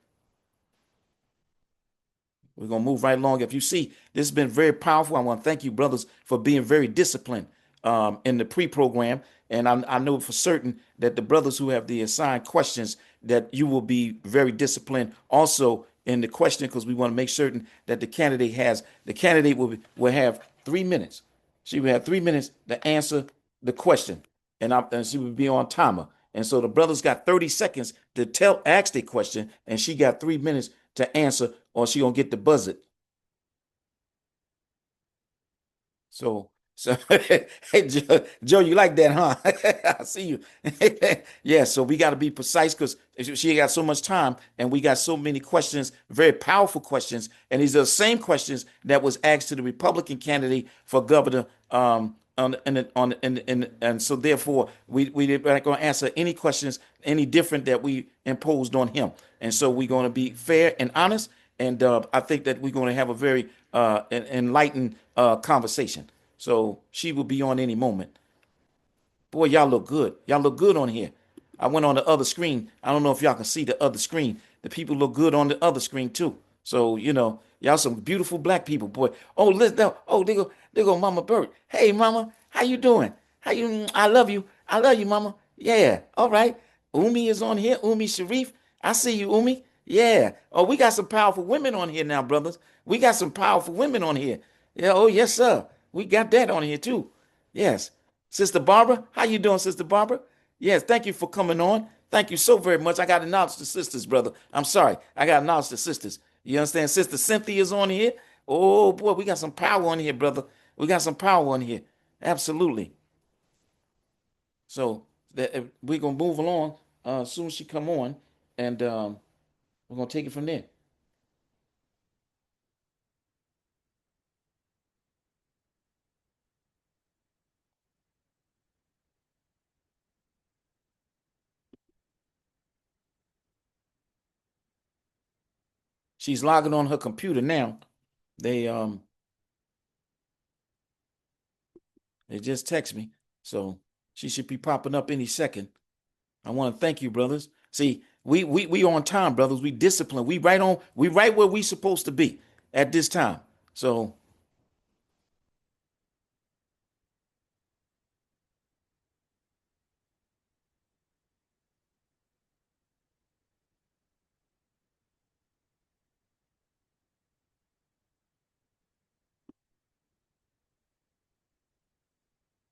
We're going to move right along. If you see, this has been very powerful. I want to thank you, brothers, for being very disciplined in the pre-program. And I know for certain that the brothers who have the assigned questions, that you will be very disciplined also in the question, because we want to make certain that the candidate will have 3 minutes. She will have 3 minutes to answer the question, and she will be on timer. And so the brothers got 30 seconds to ask their question, and she got 3 minutes to answer, or she gonna get the buzzer. So hey, Joe, you like that, huh? I see you. Yeah, so we got to be precise, because she got so much time, and we got so many questions, very powerful questions, and these are the same questions that was asked to the Republican candidate for governor. And so therefore we're not going to answer any questions any different that we imposed on him, and so we're going to be fair and honest, and I think that we're going to have a very enlightened conversation. So she will be on any moment. Boy, y'all look good. Y'all look good on here. I went on the other screen. I don't know if y'all can see the other screen. The people look good on the other screen too. So, y'all some beautiful black people, boy. Oh, listen, oh, they go Mama Bird. Hey, Mama, how you doing? How you? I love you. I love you, Mama. Yeah, all right. Umi is on here. Umi Sharif. I see you, Umi. Yeah. Oh, we got some powerful women on here now, brothers. We got some powerful women on here. Yeah. Oh, yes, sir. We got that on here too. Yes. Sister Barbara, how you doing, Sister Barbara? Yes, thank you for coming on. Thank you so very much. I got to acknowledge the sisters, brother. I'm sorry. I got to acknowledge the sisters. You understand? Sister Cynthia's on here. Oh, boy, we got some power on here, brother. We got some power on here. Absolutely. So we're going to move along as soon as she come on, and we're going to take it from there. She's logging on her computer now. They just text me, so she should be popping up any second. I want to thank you, brothers. See, we on time, brothers. We disciplined. We right where we supposed to be at this time. So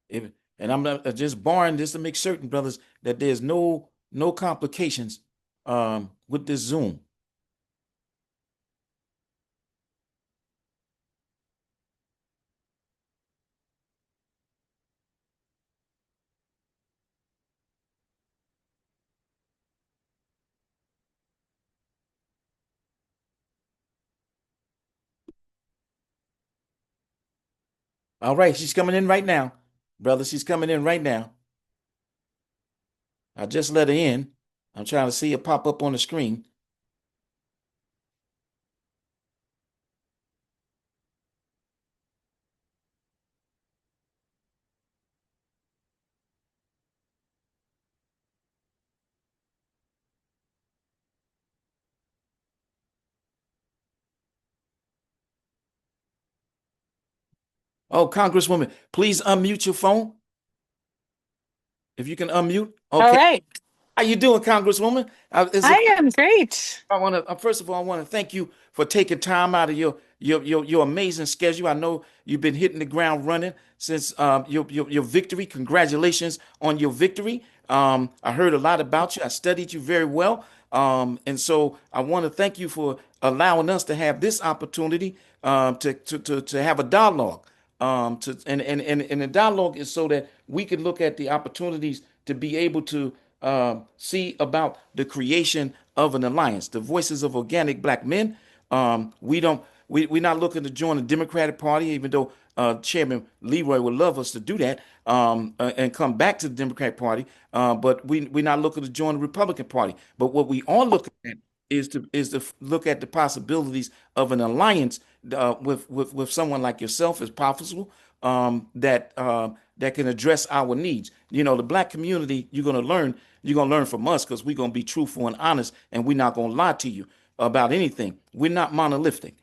if and I'm just barring this to make certain, brothers, that there's no complications with this Zoom. All right, she's coming in right now, brother. She's coming in right now. I just let her in. I'm trying to see it pop up on the screen. Oh, Congresswoman, please unmute your phone. If you can unmute. All Okay. right. How you doing, Congresswoman? I am great. I want to first of all, I want to thank you for taking time out of your amazing schedule. I know you've been hitting the ground running since your victory. Congratulations on your victory. I heard a lot about you. I studied you very well. And so I want to thank you for allowing us to have this opportunity to have a dialogue. And the dialogue is so that we can look at the opportunities to be able to see about the creation of an alliance, the voices of organic black men. We're not looking to join the Democratic Party, even though Chairman Leroy would love us to do that and come back to the Democratic Party. But we're not looking to join the Republican Party. But what we are looking at is to look at the possibilities of an alliance with someone like yourself, as possible, that can address our needs. The black community, you're gonna learn from us, because we're gonna be truthful and honest, and we're not gonna lie to you about anything. We're not monolithic.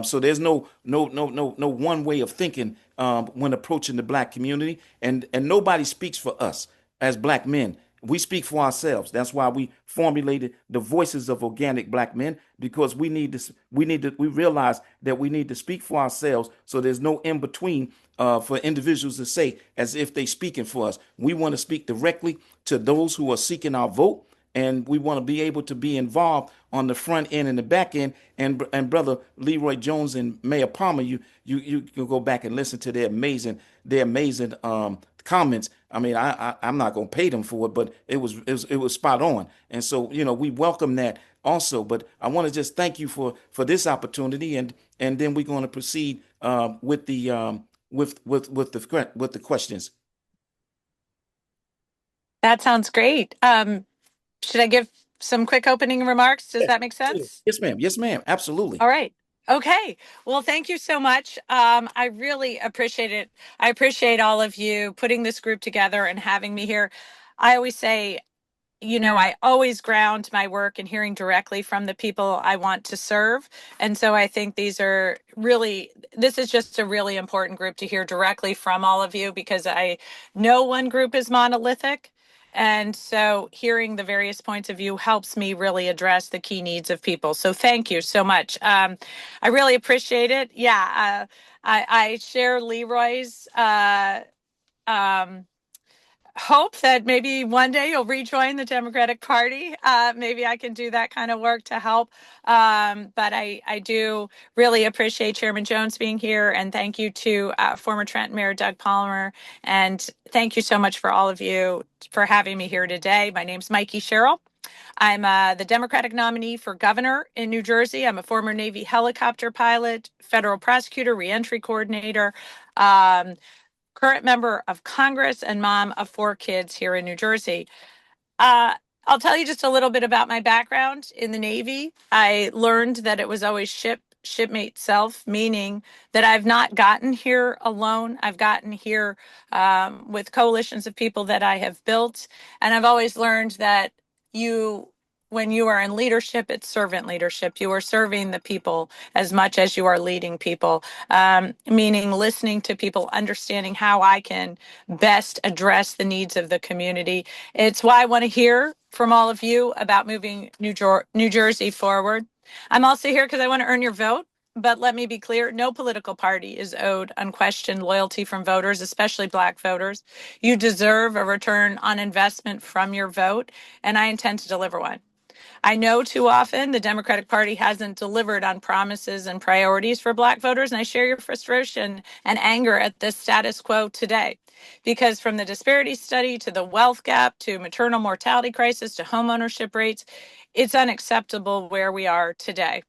So there's no one way of thinking when approaching the black community, and nobody speaks for us as black men. We speak for ourselves. That's why we formulated the voices of organic black men, because we realize that we need to speak for ourselves. So there's no in between for individuals to say as if they speaking for us. We want to speak directly to those who are seeking our vote, and we want to be able to be involved on the front end and the back end. And brother Leroy Jones and Mayor Palmer, you can go back and listen to their amazing comments. I mean, I'm not gonna pay them for it, but it was spot on. And so we welcome that also. But I want to just thank you for this opportunity, and then we're going to proceed with the with the questions. That sounds great. Should I give some quick opening remarks? Does that make sense? Yes, ma'am. Yes, ma'am. Absolutely. All right. Okay. Well, thank you so much. I really appreciate it. I appreciate all of you putting this group together and having me here. I always say, I always ground my work in hearing directly from the people I want to serve. And so I think this is just a really important group to hear directly from all of you, because I know one group is monolithic. And so hearing the various points of view helps me really address the key needs of people. So thank you so much. I really appreciate it. Yeah, I share Leroy's um, hope that maybe one day you'll rejoin the Democratic Party. Maybe I can do that kind of work to help. But I do really appreciate Chairman Jones being here. And thank you to former Trenton Mayor Doug Palmer. And thank you so much for all of you for having me here today. My name's Mikie Sherril. I'm the Democratic nominee for governor in New Jersey. I'm a former Navy helicopter pilot, federal prosecutor, reentry coordinator, current member of Congress, and mom of 4 kids here in New Jersey. Uh, I'll tell you just a little bit about my background in the Navy. I learned that it was always shipmate self, meaning that I've not gotten here alone. I've gotten here with coalitions of people that I have built. And I've always learned that when you are in leadership, it's servant leadership. You are serving the people as much as you are leading people, meaning listening to people, understanding how I can best address the needs of the community. It's why I want to hear from all of you about moving New Jersey forward. I'm also here because I want to earn your vote. But let me be clear, no political party is owed unquestioned loyalty from voters, especially Black voters. You deserve a return on investment from your vote, and I intend to deliver one. I know too often the Democratic Party hasn't delivered on promises and priorities for Black voters, and I share your frustration and anger at the status quo today. Because from the disparity study to the wealth gap to maternal mortality crisis to home ownership rates, it's unacceptable where we are today.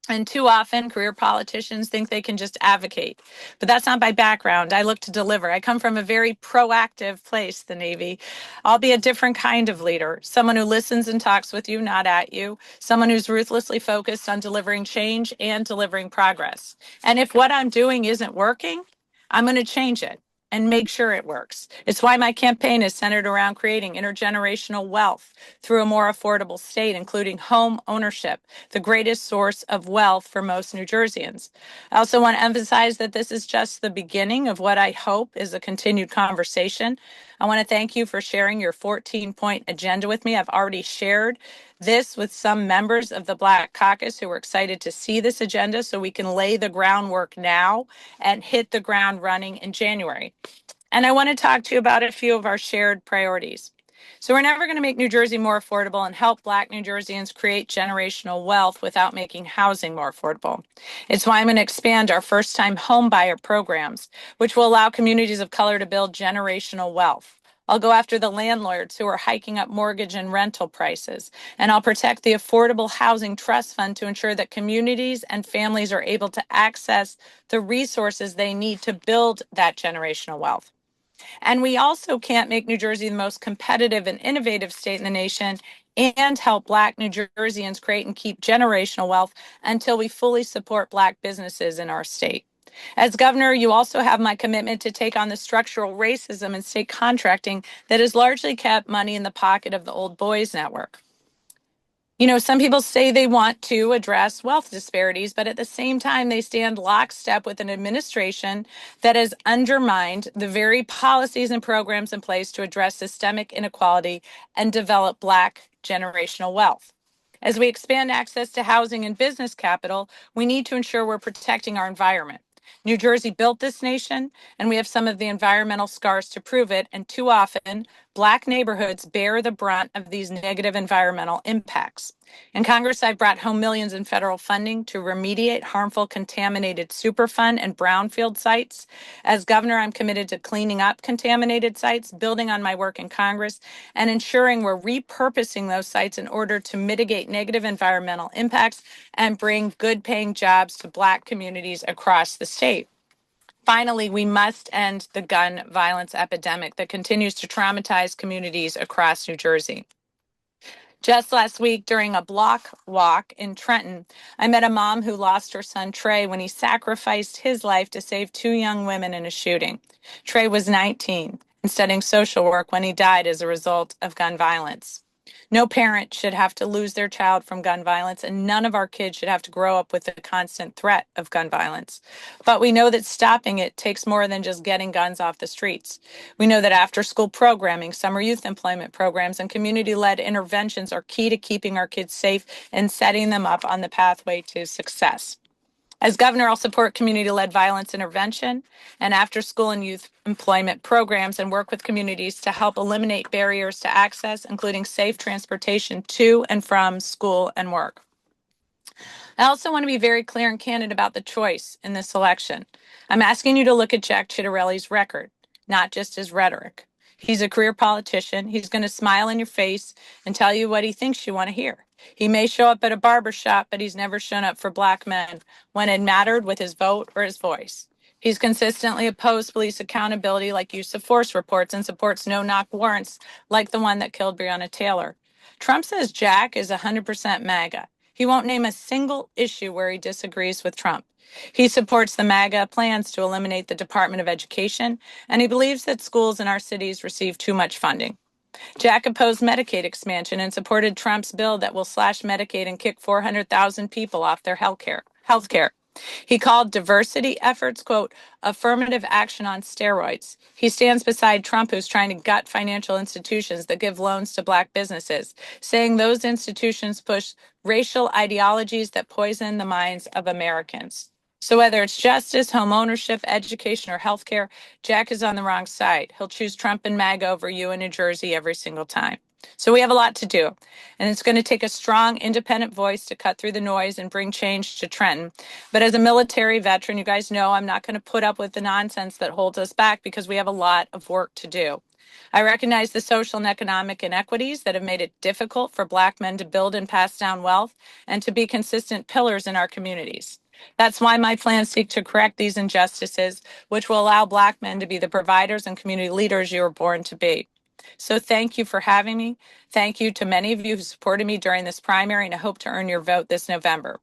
And too often, career politicians think they can just advocate. But that's not my background. I look to deliver. I come from a very proactive place, the Navy. I'll be a different kind of leader, someone who listens and talks with you, not at you, someone who's ruthlessly focused on delivering change and delivering progress. And if what I'm doing isn't working, I'm going to change it and make sure it works. It's why my campaign is centered around creating intergenerational wealth through a more affordable state, including home ownership, the greatest source of wealth for most New Jerseyans. I also want to emphasize that this is just the beginning of what I hope is a continued conversation. I want to thank you for sharing your 14-point agenda with me. I've already shared this with some members of the Black Caucus who are excited to see this agenda so we can lay the groundwork now and hit the ground running in January. And I want to talk to you about a few of our shared priorities. So we're never going to make New Jersey more affordable and help Black New Jerseyans create generational wealth without making housing more affordable. It's why I'm going to expand our first-time home buyer programs, which will allow communities of color to build generational wealth. I'll go after the landlords who are hiking up mortgage and rental prices, and I'll protect the Affordable Housing Trust Fund to ensure that communities and families are able to access the resources they need to build that generational wealth. And we also can't make New Jersey the most competitive and innovative state in the nation and help Black New Jerseyans create and keep generational wealth until we fully support Black businesses in our state. As governor, you also have my commitment to take on the structural racism in state contracting that has largely kept money in the pocket of the old boys network. Some people say they want to address wealth disparities, but at the same time, they stand lockstep with an administration that has undermined the very policies and programs in place to address systemic inequality and develop Black generational wealth. As we expand access to housing and business capital, we need to ensure we're protecting our environment. New Jersey built this nation, and we have some of the environmental scars to prove it, and too often, Black neighborhoods bear the brunt of these negative environmental impacts. In Congress, I've brought home millions in federal funding to remediate harmful contaminated Superfund and brownfield sites. As governor, I'm committed to cleaning up contaminated sites, building on my work in Congress, and ensuring we're repurposing those sites in order to mitigate negative environmental impacts and bring good-paying jobs to Black communities across the state. Finally, we must end the gun violence epidemic that continues to traumatize communities across New Jersey. Just last week during a block walk in Trenton, I met a mom who lost her son Trey when he sacrificed his life to save two young women in a shooting. Trey was 19 and studying social work when he died as a result of gun violence. No parent should have to lose their child from gun violence, and none of our kids should have to grow up with the constant threat of gun violence. But we know that stopping it takes more than just getting guns off the streets. We know that after school programming, summer youth employment programs, and community led interventions are key to keeping our kids safe and setting them up on the pathway to success. As governor, I'll support community-led violence intervention and after-school and youth employment programs and work with communities to help eliminate barriers to access, including safe transportation to and from school and work. I also want to be very clear and candid about the choice in this election. I'm asking you to look at Jack Ciattarelli's record, not just his rhetoric. He's a career politician. He's going to smile in your face and tell you what he thinks you want to hear. He may show up at a barber shop, but he's never shown up for Black men when it mattered with his vote or his voice. He's consistently opposed police accountability like use of force reports and supports no-knock warrants like the one that killed Breonna Taylor. Trump says Jack is 100% MAGA. He won't name a single issue where he disagrees with Trump. He supports the MAGA plans to eliminate the Department of Education, and he believes that schools in our cities receive too much funding. Jack opposed Medicaid expansion and supported Trump's bill that will slash Medicaid and kick 400,000 people off their health care. He called diversity efforts, quote, affirmative action on steroids. He stands beside Trump, who's trying to gut financial institutions that give loans to Black businesses, saying those institutions push racial ideologies that poison the minds of Americans. So whether it's justice, home ownership, education, or healthcare, Jack is on the wrong side. He'll choose Trump and MAGA over you in New Jersey every single time. So we have a lot to do, and it's going to take a strong, independent voice to cut through the noise and bring change to Trenton. But as a military veteran, you guys know I'm not going to put up with the nonsense that holds us back because we have a lot of work to do. I recognize the social and economic inequities that have made it difficult for Black men to build and pass down wealth and to be consistent pillars in our communities. That's why my plans seek to correct these injustices, which will allow Black men to be the providers and community leaders you were born to be. So thank you for having me. Thank you to many of you who supported me during this primary, and I hope to earn your vote this November.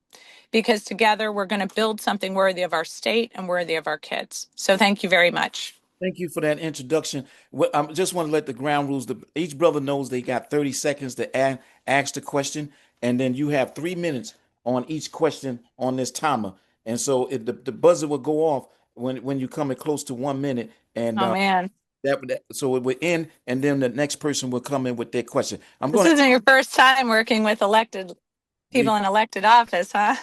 Because together we're going to build something worthy of our state and worthy of our kids. So thank you very much. Thank you for that introduction. I just want to let the ground rules. Each brother knows they got 30 seconds to ask the question, and then you have 3 minutes on each question on this timer. And so the buzzer will go off when you come in close to 1 minute, and Oh man, so it will end, and then the next person will come in with their question. I'm this going isn't your first time working with elected people in elected office, huh?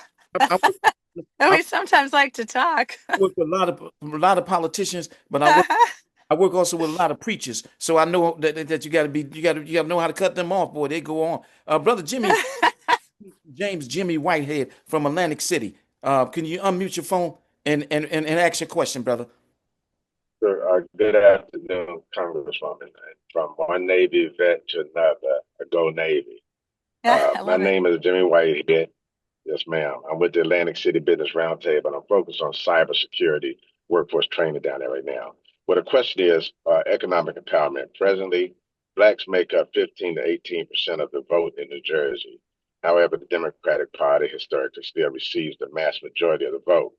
We sometimes like to talk. I work with a lot of politicians, but I work also with a lot of preachers, so I know that you got to know how to cut them off. Boy, they go on. Brother Jimmy Whitehead from Atlantic City. Can you unmute your phone and ask your question, brother? Sir, good afternoon, Congresswoman. From one Navy vet to another, go Navy. I My love it. name is Jimmy Whitehead. Yes, ma'am. I'm with the Atlantic City Business Roundtable, and I'm focused on cybersecurity workforce training down there right now. Well, the question is economic empowerment. Presently, Blacks make up 15 to 18% of the vote in New Jersey. However, the Democratic Party historically still receives the mass majority of the vote.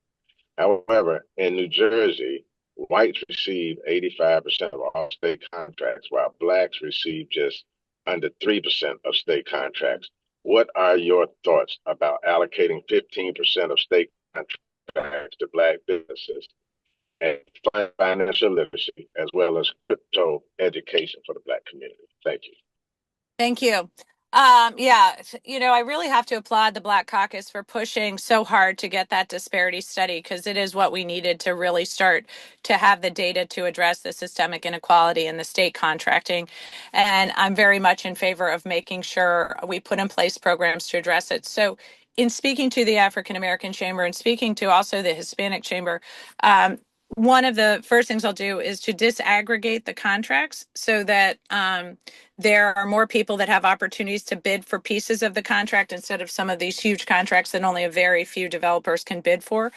However, in New Jersey, whites receive 85% of all state contracts, while Blacks receive just under 3% of state contracts. What are your thoughts about allocating 15% of state contracts to Black businesses and financial literacy, as well as crypto education for the Black community? Thank you. Thank you. Yeah, I really have to applaud the Black Caucus for pushing so hard to get that disparity study, because it is what we needed to really start to have the data to address the systemic inequality in the state contracting. And I'm very much in favor of making sure we put in place programs to address it. So in speaking to the African American Chamber and speaking to also the Hispanic Chamber, one of the first things I'll do is to disaggregate the contracts so that there are more people that have opportunities to bid for pieces of the contract instead of some of these huge contracts that only a very few developers can bid for.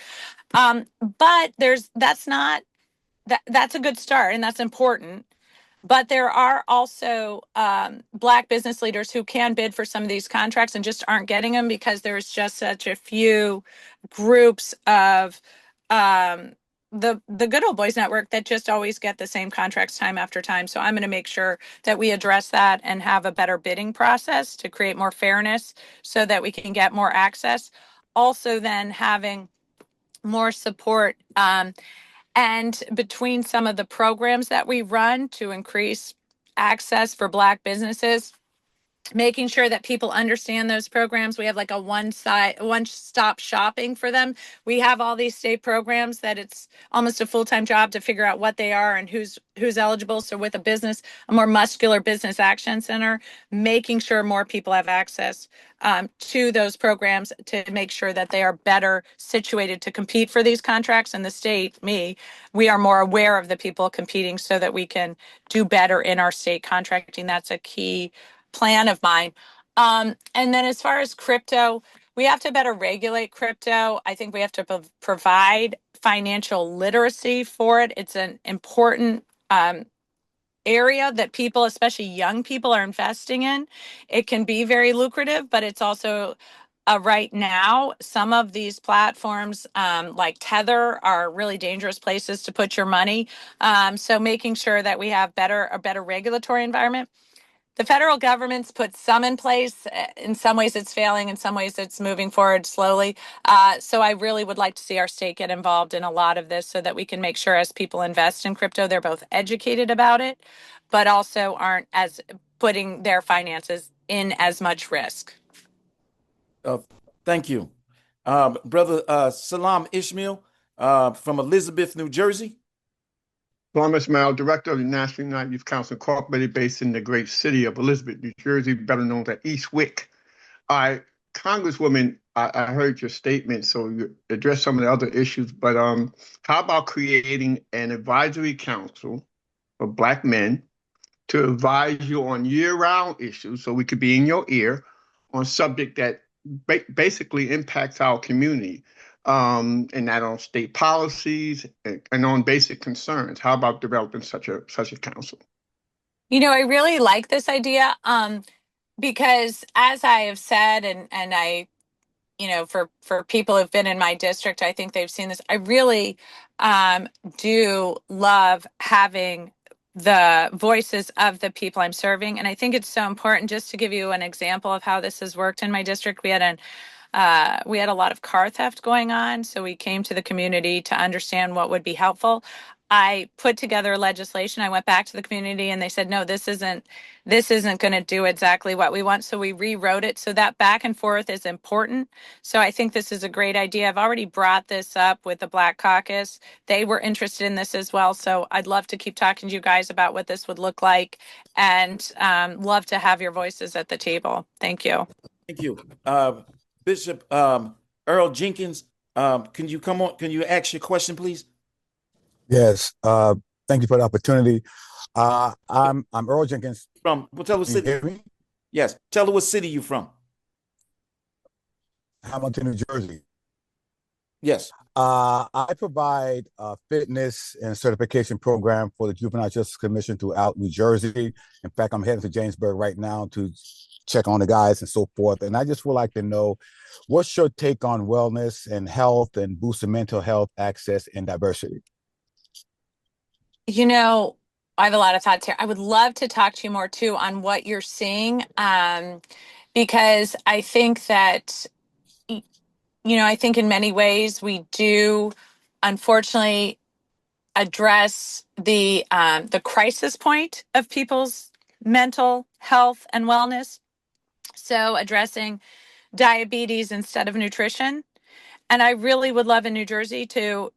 But that's a good start, and that's important. But there are also Black business leaders who can bid for some of these contracts and just aren't getting them because there's just such a few groups of the Good Old Boys Network that just always get the same contracts time after time. So I'm going to make sure that we address that and have a better bidding process to create more fairness so that we can get more access. Also, then having more support and between some of the programs that we run to increase access for Black businesses, making sure that people understand those programs. We have like a one stop shopping for them. We have all these state programs that it's almost a full-time job to figure out what they are and who's eligible. So with a more muscular business action center, making sure more people have access to those programs to make sure that they are better situated to compete for these contracts. And the state, we are more aware of the people competing so that we can do better in our state contracting. That's a key plan of mine. And then as far as crypto, we have to better regulate crypto. I think we have to provide financial literacy for it. It's an important area that people, especially young people, are investing in. It can be very lucrative, but it's also right now, some of these platforms like Tether are really dangerous places to put your money. So making sure that we have a better regulatory environment. The federal government's put some in place. In some ways, it's failing. In some ways, it's moving forward slowly. So I really would like to see our state get involved in a lot of this so that we can make sure as people invest in crypto, they're both educated about it, but also aren't as putting their finances in as much risk. Thank you. Brother Salam Ishmael from Elizabeth, New Jersey. Salam Ismail, Director of the National United Youth Council Incorporated, based in the great city of Elizabeth, New Jersey, better known as East Wick. Congresswoman, I heard your statement, so you addressed some of the other issues, but how about creating an advisory council for Black men to advise you on year-round issues so we could be in your ear on subject that basically impacts our community, and that on state policies and on basic concerns? How about developing such a council? I really like this idea because as I have said, and I for people who've been in my district, I think they've seen this. I really do love having the voices of the people I'm serving. And I think it's so important. Just to give you an example of how this has worked in my district, we had a lot of car theft going on. So we came to the community to understand what would be helpful. I put together legislation. I went back to the community and they said, no, this isn't going to do exactly what we want. So we rewrote it. So that back and forth is important. So I think this is a great idea. I've already brought this up with the Black Caucus. They were interested in this as well. So I'd love to keep talking to you guys about what this would look like and love to have your voices at the table. Thank you. Thank you. Bishop Earl Jenkins, can you come on? Can you ask your question, please? Yes. Thank you for the opportunity. I'm Earl Jenkins. Tell us what city. Hear me? Yes. Tell us what city you from. Hamilton, New Jersey. Yes. I provide a fitness and certification program for the Juvenile Justice Commission throughout New Jersey. In fact, I'm heading to Jamesburg right now to check on the guys and so forth. And I just would like to know, what's your take on wellness and health and boosting mental health access and diversity? I have a lot of thoughts here. I would love to talk to you more too on what you're seeing, because I think that, I think in many ways we do, unfortunately, address the crisis point of people's mental health and wellness. So addressing diabetes instead of nutrition. And I really would love in New Jersey to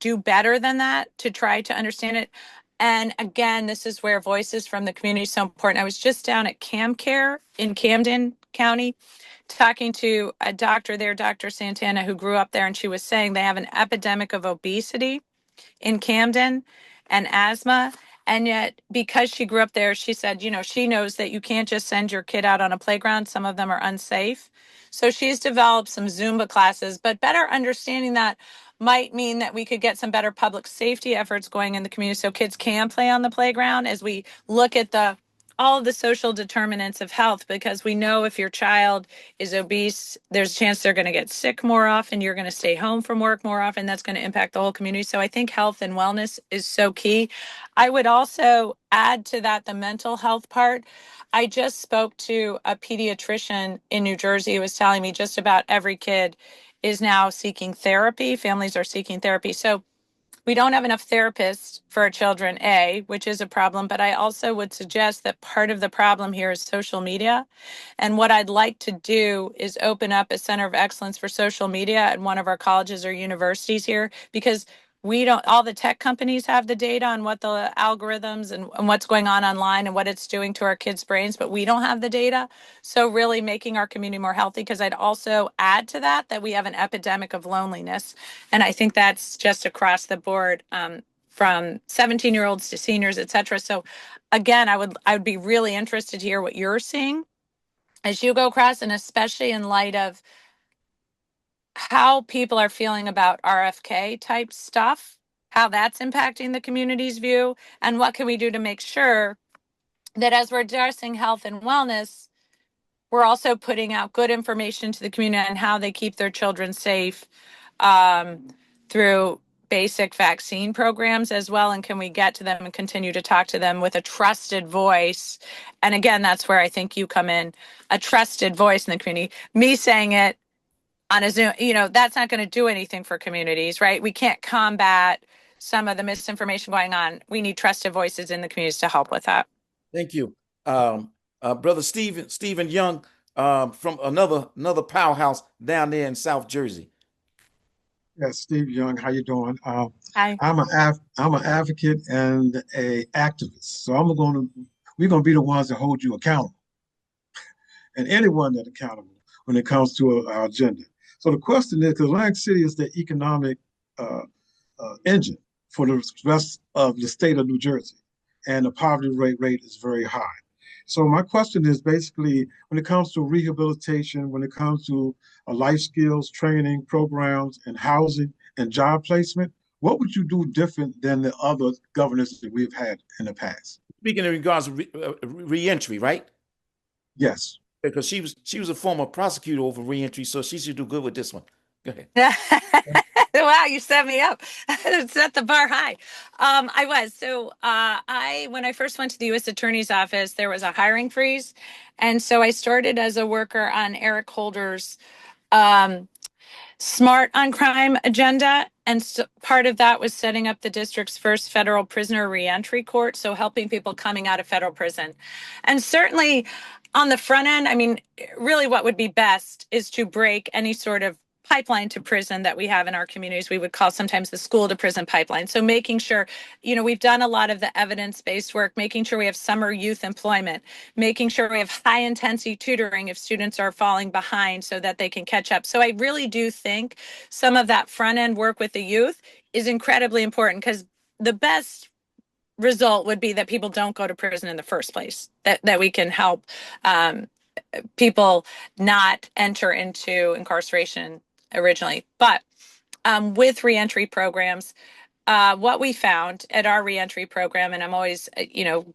do better than that, to try to understand it. And again, this is where voices from the community is so important. I was just down at CamCare in Camden County talking to a doctor there, Dr. Santana, who grew up there, and she was saying they have an epidemic of obesity in Camden and asthma. And yet, because she grew up there, she said, she knows that you can't just send your kid out on a playground. Some of them are unsafe. So she's developed some Zumba classes, but better understanding that might mean that we could get some better public safety efforts going in the community so kids can play on the playground as we look at all of the social determinants of health, because we know if your child is obese, there's a chance they're going to get sick more often. You're going to stay home from work more often. That's going to impact the whole community. So I think health and wellness is so key. I would also add to that the mental health part. I just spoke to a pediatrician in New Jersey who was telling me just about every kid is now seeking therapy. Families are seeking therapy. So we don't have enough therapists for our children, which is a problem, but I also would suggest that part of the problem here is social media. And what I'd like to do is open up a center of excellence for social media at one of our colleges or universities here, because we don't, all the tech companies have the data on what the algorithms and what's going on online and what it's doing to our kids' brains, but we don't have the data. So really making our community more healthy, because I'd also add to that we have an epidemic of loneliness. And I think that's just across the board, from 17-year-olds to seniors, et cetera. So again, I would be really interested to hear what you're seeing as you go across, and especially in light of how people are feeling about RFK type stuff, how that's impacting the community's view, and what can we do to make sure that as we're addressing health and wellness, we're also putting out good information to the community on how they keep their children safe, through basic vaccine programs as well. And can we get to them and continue to talk to them with a trusted voice? And again, that's where I think you come in, a trusted voice in the community. Me saying it on a Zoom, that's not going to do anything for communities, right? We can't combat some of the misinformation going on. We need trusted voices in the communities to help with that. Thank you. Brother Stephen Young, from another powerhouse down there in South Jersey. Yes, Steve Young, how you doing? Hi. I'm an advocate and a activist. So we're gonna be the ones that hold you accountable, and anyone that's accountable when it comes to our agenda. So the question is, because Atlantic City is the economic engine for the rest of the state of New Jersey, and the poverty rate is very high. So my question is basically, when it comes to rehabilitation, when it comes to life skills training programs and housing and job placement, what would you do different than the other governors that we've had in the past? Speaking in regards to reentry, right? Yes. Because she was a former prosecutor over reentry, so she should do good with this one. Go ahead. Wow, you set me up. Set the bar high. I was. So when I first went to the U.S. Attorney's Office, there was a hiring freeze. And so I started as a worker on Eric Holder's Smart on Crime agenda. And so part of that was setting up the district's first federal prisoner reentry court. So helping people coming out of federal prison. And certainly on the front end, I mean, really what would be best is to break any sort of pipeline to prison that we have in our communities. We would call sometimes the school to prison pipeline. So making sure, we've done a lot of the evidence-based work, making sure we have summer youth employment, making sure we have high intensity tutoring if students are falling behind so that they can catch up. So I really do think some of that front end work with the youth is incredibly important, because the best result would be that people don't go to prison in the first place, that we can help people not enter into incarceration originally. But with reentry programs, what we found at our reentry program, and I'm always,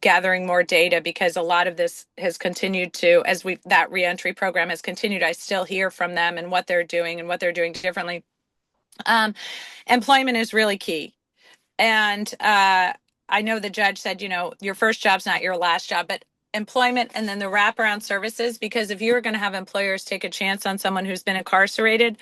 gathering more data, because a lot of this has continued to, that reentry program has continued, I still hear from them and what they're doing differently. Employment is really key. And I know the judge said, your first job's not your last job, but employment and then the wraparound services, because if you're going to have employers take a chance on someone who's been incarcerated,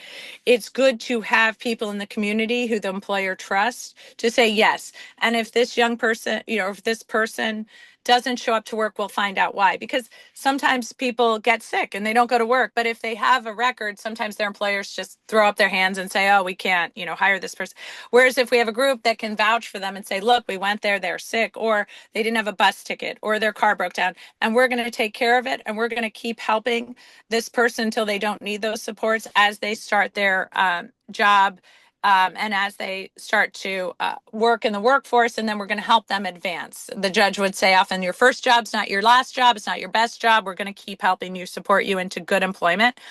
it's good to have people in the community who the employer trusts to say yes. And if this young person, if this person doesn't show up to work, we'll find out why. Because sometimes people get sick and they don't go to work. But if they have a record, sometimes their employers just throw up their hands and say, oh, we can't, hire this person. Whereas if we have a group that can vouch for them and say, look, we went there, they're sick, or they didn't have a bus ticket, or their car broke down, and we're going to take care of it, and we're going to keep helping this person until they don't need those supports as they start their job. And as they start to work in the workforce, and then we're going to help them advance. The judge would say often, your first job's not your last job. It's not your best job. We're going to keep helping you, support you into good employment.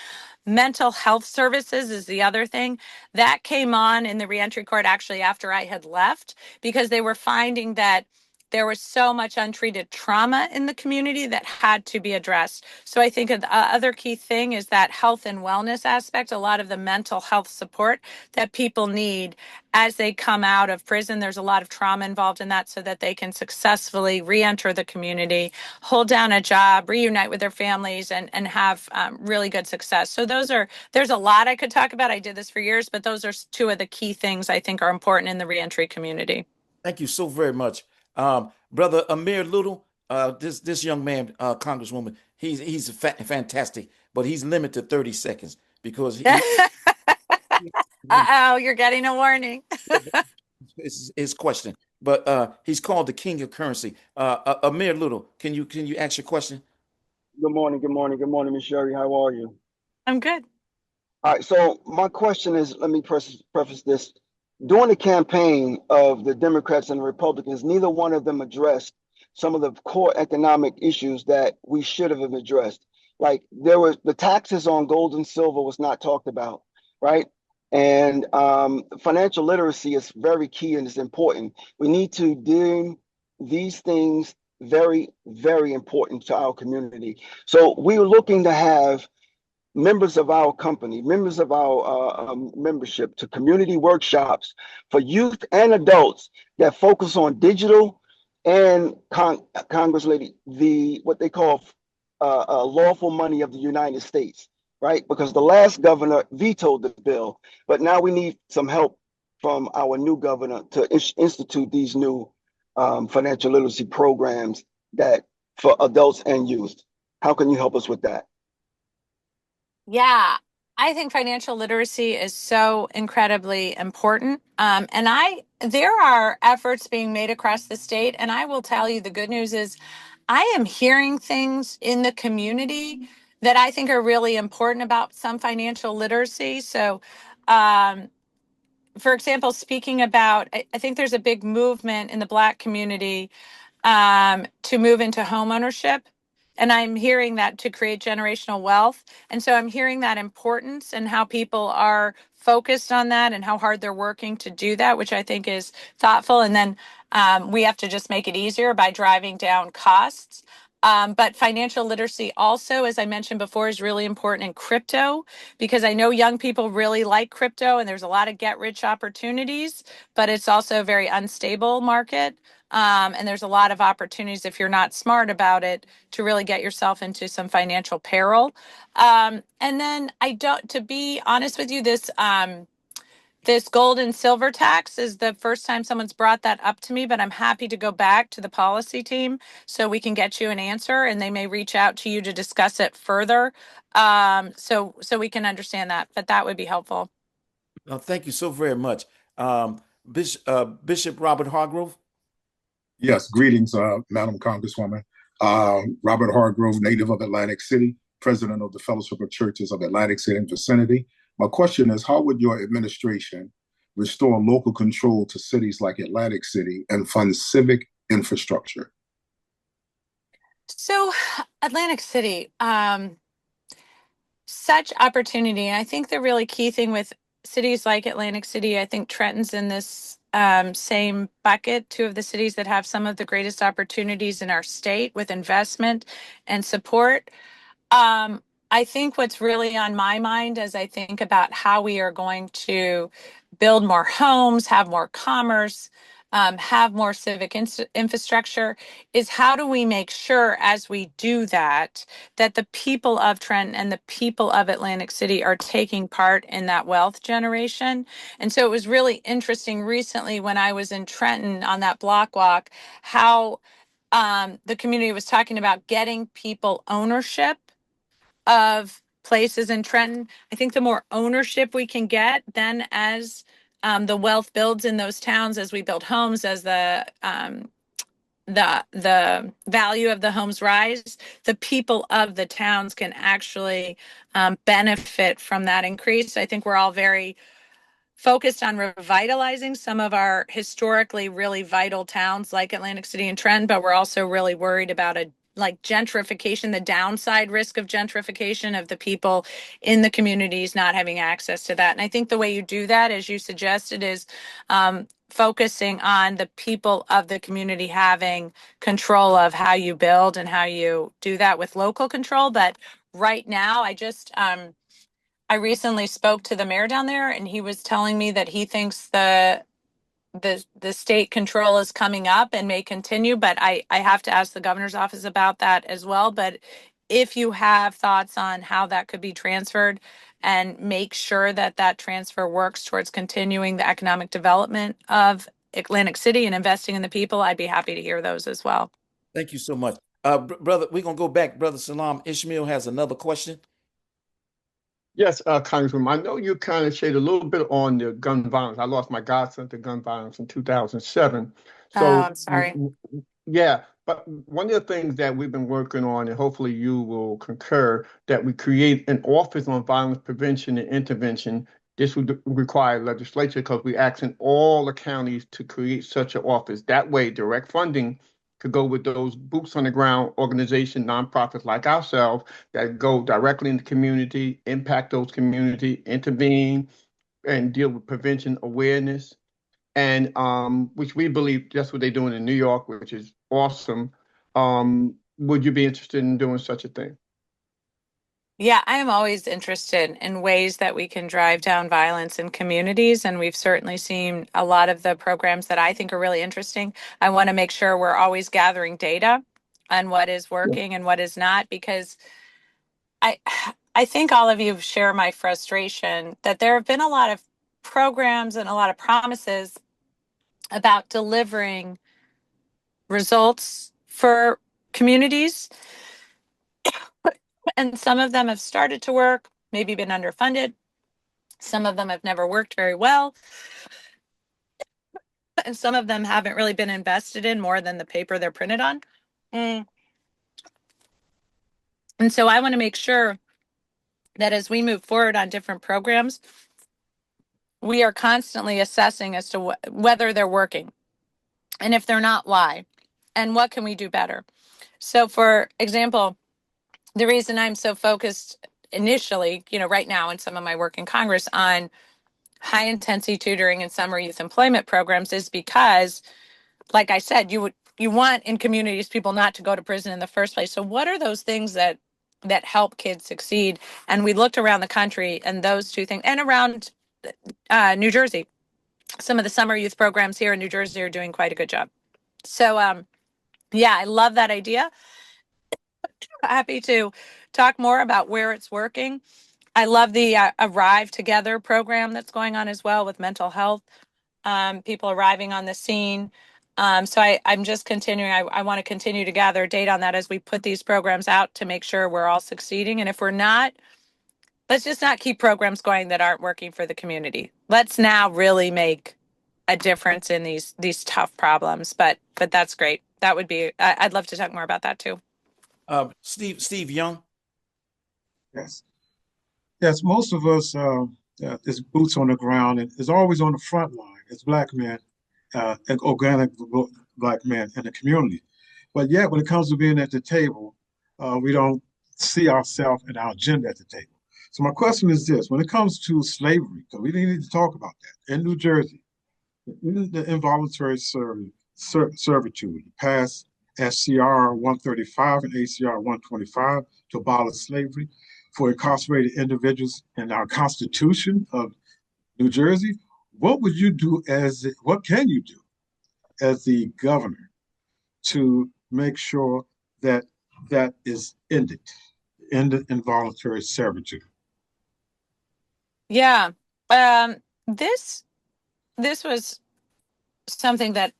Mental health services is the other thing. That came on in the reentry court actually after I had left, because they were finding that there was so much untreated trauma in the community that had to be addressed. So I think the other key thing is that health and wellness aspect, a lot of the mental health support that people need as they come out of prison. There's a lot of trauma involved in that, so that they can successfully re-enter the community, hold down a job, reunite with their families, and have really good success. So there's a lot I could talk about. I did this for years, but those are two of the key things I think are important in the reentry community. Thank you so very much. Brother Amir Little, this young man, Congresswoman, he's fantastic, but he's limited to 30 seconds because Uh-oh, you're getting a warning. his question. But he's called the king of currency. Amir Little, can you ask your question? Good morning, good morning, good morning, Ms. Sherry. How are you? I'm good. All right, so my question is, let me preface this. During the campaign of the Democrats and the Republicans, neither one of them addressed some of the core economic issues that we should have addressed. Like there was the taxes on gold and silver was not talked about, right? And financial literacy is very key and is important. We need to deem these things very, very important to our community. So we're looking to have members of our company, members of our membership to community workshops for youth and adults that focus on digital and Congress lady, what they call lawful money of the United States, right? Because the last governor vetoed the bill, but now we need some help from our new governor to institute these new financial literacy programs that for adults and youth. How can you help us with that? Yeah, I think financial literacy is so incredibly important. And there are efforts being made across the state. And I will tell you, the good news is I am hearing things in the community that I think are really important about some financial literacy. So, for example, speaking about, I think there's a big movement in the Black community to move into home ownership. And I'm hearing that to create generational wealth. And so I'm hearing that importance and how people are focused on that and how hard they're working to do that, which I think is thoughtful. And then we have to just make it easier by driving down costs. But financial literacy also, as I mentioned before, is really important in crypto, because I know young people really like crypto and there's a lot of get rich opportunities, but it's also a very unstable market. And there's a lot of opportunities, if you're not smart about it, to really get yourself into some financial peril. And then to be honest with you, this gold and silver tax is the first time someone's brought that up to me, but I'm happy to go back to the policy team so we can get you an answer, and they may reach out to you to discuss it further. So we can understand that, but that would be helpful. Thank you so very much. Bishop Robert Hargrove. Yes, greetings, Madam Congresswoman. Robert Hargrove, native of Atlantic City, president of the Fellowship of Churches of Atlantic City and vicinity. My question is, how would your administration restore local control to cities like Atlantic City and fund civic infrastructure? So Atlantic City, such opportunity. And I think the really key thing with cities like Atlantic City, I think Trenton's in this same bucket, two of the cities that have some of the greatest opportunities in our state with investment and support. I think what's really on my mind as I think about how we are going to build more homes, have more commerce, have more civic infrastructure, is how do we make sure as we do that, that the people of Trenton and the people of Atlantic City are taking part in that wealth generation. And so it was really interesting recently when I was in Trenton on that block walk, how the community was talking about getting people ownership of places in Trenton. I think the more ownership we can get, then as the wealth builds in those towns, as we build homes, as the value of the homes rise, the people of the towns can actually benefit from that increase. I think we're all very focused on revitalizing some of our historically really vital towns like Atlantic City and Trenton, but we're also really worried about like gentrification, the downside risk of gentrification of the people in the communities not having access to that. And I think the way you do that, as you suggested, is focusing on the people of the community having control of how you build and how you do that with local control. But right now, I recently spoke to the mayor down there, and he was telling me that he thinks the state control is coming up and may continue, but I have to ask the governor's office about that as well. But if you have thoughts on how that could be transferred and make sure that that transfer works towards continuing the economic development of Atlantic City and investing in the people, I'd be happy to hear those as well. Thank you so much. Brother, we're going to go back. Brother Salam Ishmael has another question. Yes, Congresswoman, I know you kind of shaded a little bit on the gun violence. I lost my godson to gun violence in 2007. Oh, So, I'm sorry. yeah, but one of the things that we've been working on, and hopefully you will concur, that we create an office on violence prevention and intervention. This would require legislature because we're asking all the counties to create such an office. That way, direct funding could go with those boots on the ground organization, nonprofits like ourselves that go directly in the community, impact those community, intervene, and deal with prevention awareness. And which we believe that's what they're doing in New York, which is awesome. Would you be interested in doing such a thing? Yeah, I am always interested in ways that we can drive down violence in communities. And we've certainly seen a lot of the programs that I think are really interesting. I want to make sure we're always gathering data on what is working and what is not, because I I think all of you share my frustration that there have been a lot of programs and a lot of promises about delivering results for communities. And some of them have started to work, maybe been underfunded. Some of them have never worked very well. And some of them haven't really been invested in more than the paper they're printed on. Mm. And so I want to make sure that as we move forward on different programs, we are constantly assessing as to whether they're working. And if they're not, why? And what can we do better? So, for example, the reason I'm so focused initially, right now in some of my work in Congress on high intensity tutoring and summer youth employment programs is because, like I said, you want in communities people not to go to prison in the first place. So what are those things that help kids succeed? And we looked around the country, and those two things, and around New Jersey, some of the summer youth programs here in New Jersey are doing quite a good job. So yeah, I love that idea. Happy to talk more about where it's working. I love the Arrive Together program that's going on as well with mental health, people arriving on the scene. So I'm just continuing. I want to continue to gather data on that as we put these programs out to make sure we're all succeeding. And if we're not, let's just not keep programs going that aren't working for the community. Let's now really make a difference in these tough problems. But that's great. That would be. I'd love to talk more about that too. Steve Young. Yes. Yes, most of us is boots on the ground and is always on the front line as black men, and organic black men in the community. But yet, when it comes to being at the table, we don't see ourselves and our agenda at the table. So my question is this: when it comes to slavery, because we need to talk about that in New Jersey, the involuntary servitude passed SCR 135 and ACR 125 to abolish slavery for incarcerated individuals in our Constitution of New Jersey. What would you do what can you do as the governor to make sure that that is ended involuntary servitude? Yeah. This was something that,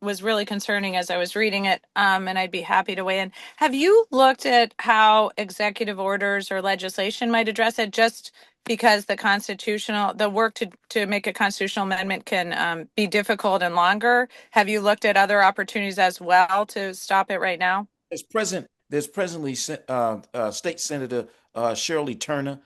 was really concerning as I was reading it, and I'd be happy to weigh in. Have you looked at how executive orders or legislation might address it? Just because the work to make a constitutional amendment can be difficult and longer. Have you looked at other opportunities as well to stop it right now? There's presently State Senator Sherril Turner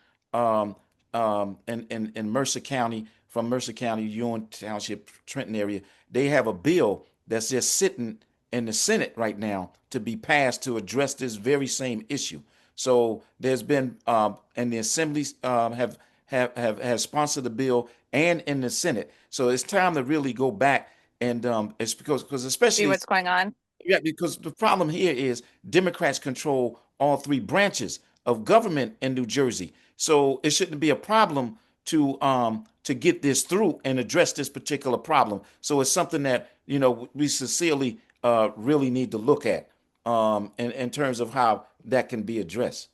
in Mercer County, from Mercer County, Ewing Township, Trenton area. They have a bill that's just sitting in the Senate right now to be passed to address this very same issue. So there's been and the assemblies have sponsored the bill and in the Senate. So it's time to really go back and it's because See especially what's going on. yeah, because the problem here is Democrats control all three branches of government in New Jersey. So it shouldn't be a problem to get this through and address this particular problem. So it's something that, we sincerely really need to look at in terms of how that can be addressed.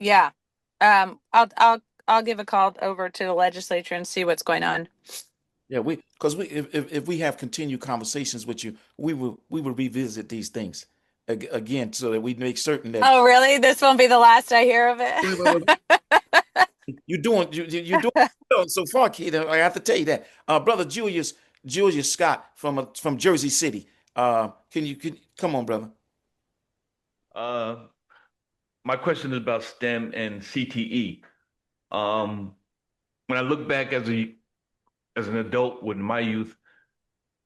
Yeah. I'll give a call over to the legislature and see what's going on. Yeah, because if we have continued conversations with you, we will revisit these things again so that we make certain that Oh, really? This won't be the last I hear of it. you're doing well so far, kid. I have to tell you that, brother Julius Scott from Jersey City. Can come on, brother? Uh, my question is about STEM and CTE. When I look back as an adult with my youth,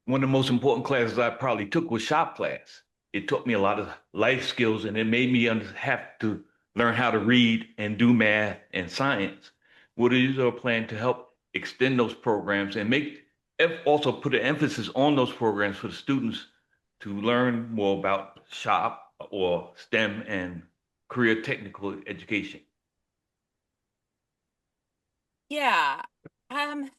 one of the most important classes I probably took was shop class. It taught me a lot of life skills, and it made me have to learn how to read and do math and science. What is your plan to help extend those programs and also put an emphasis on those programs for the students to learn more about shop or STEM and career technical education? Yeah. Um,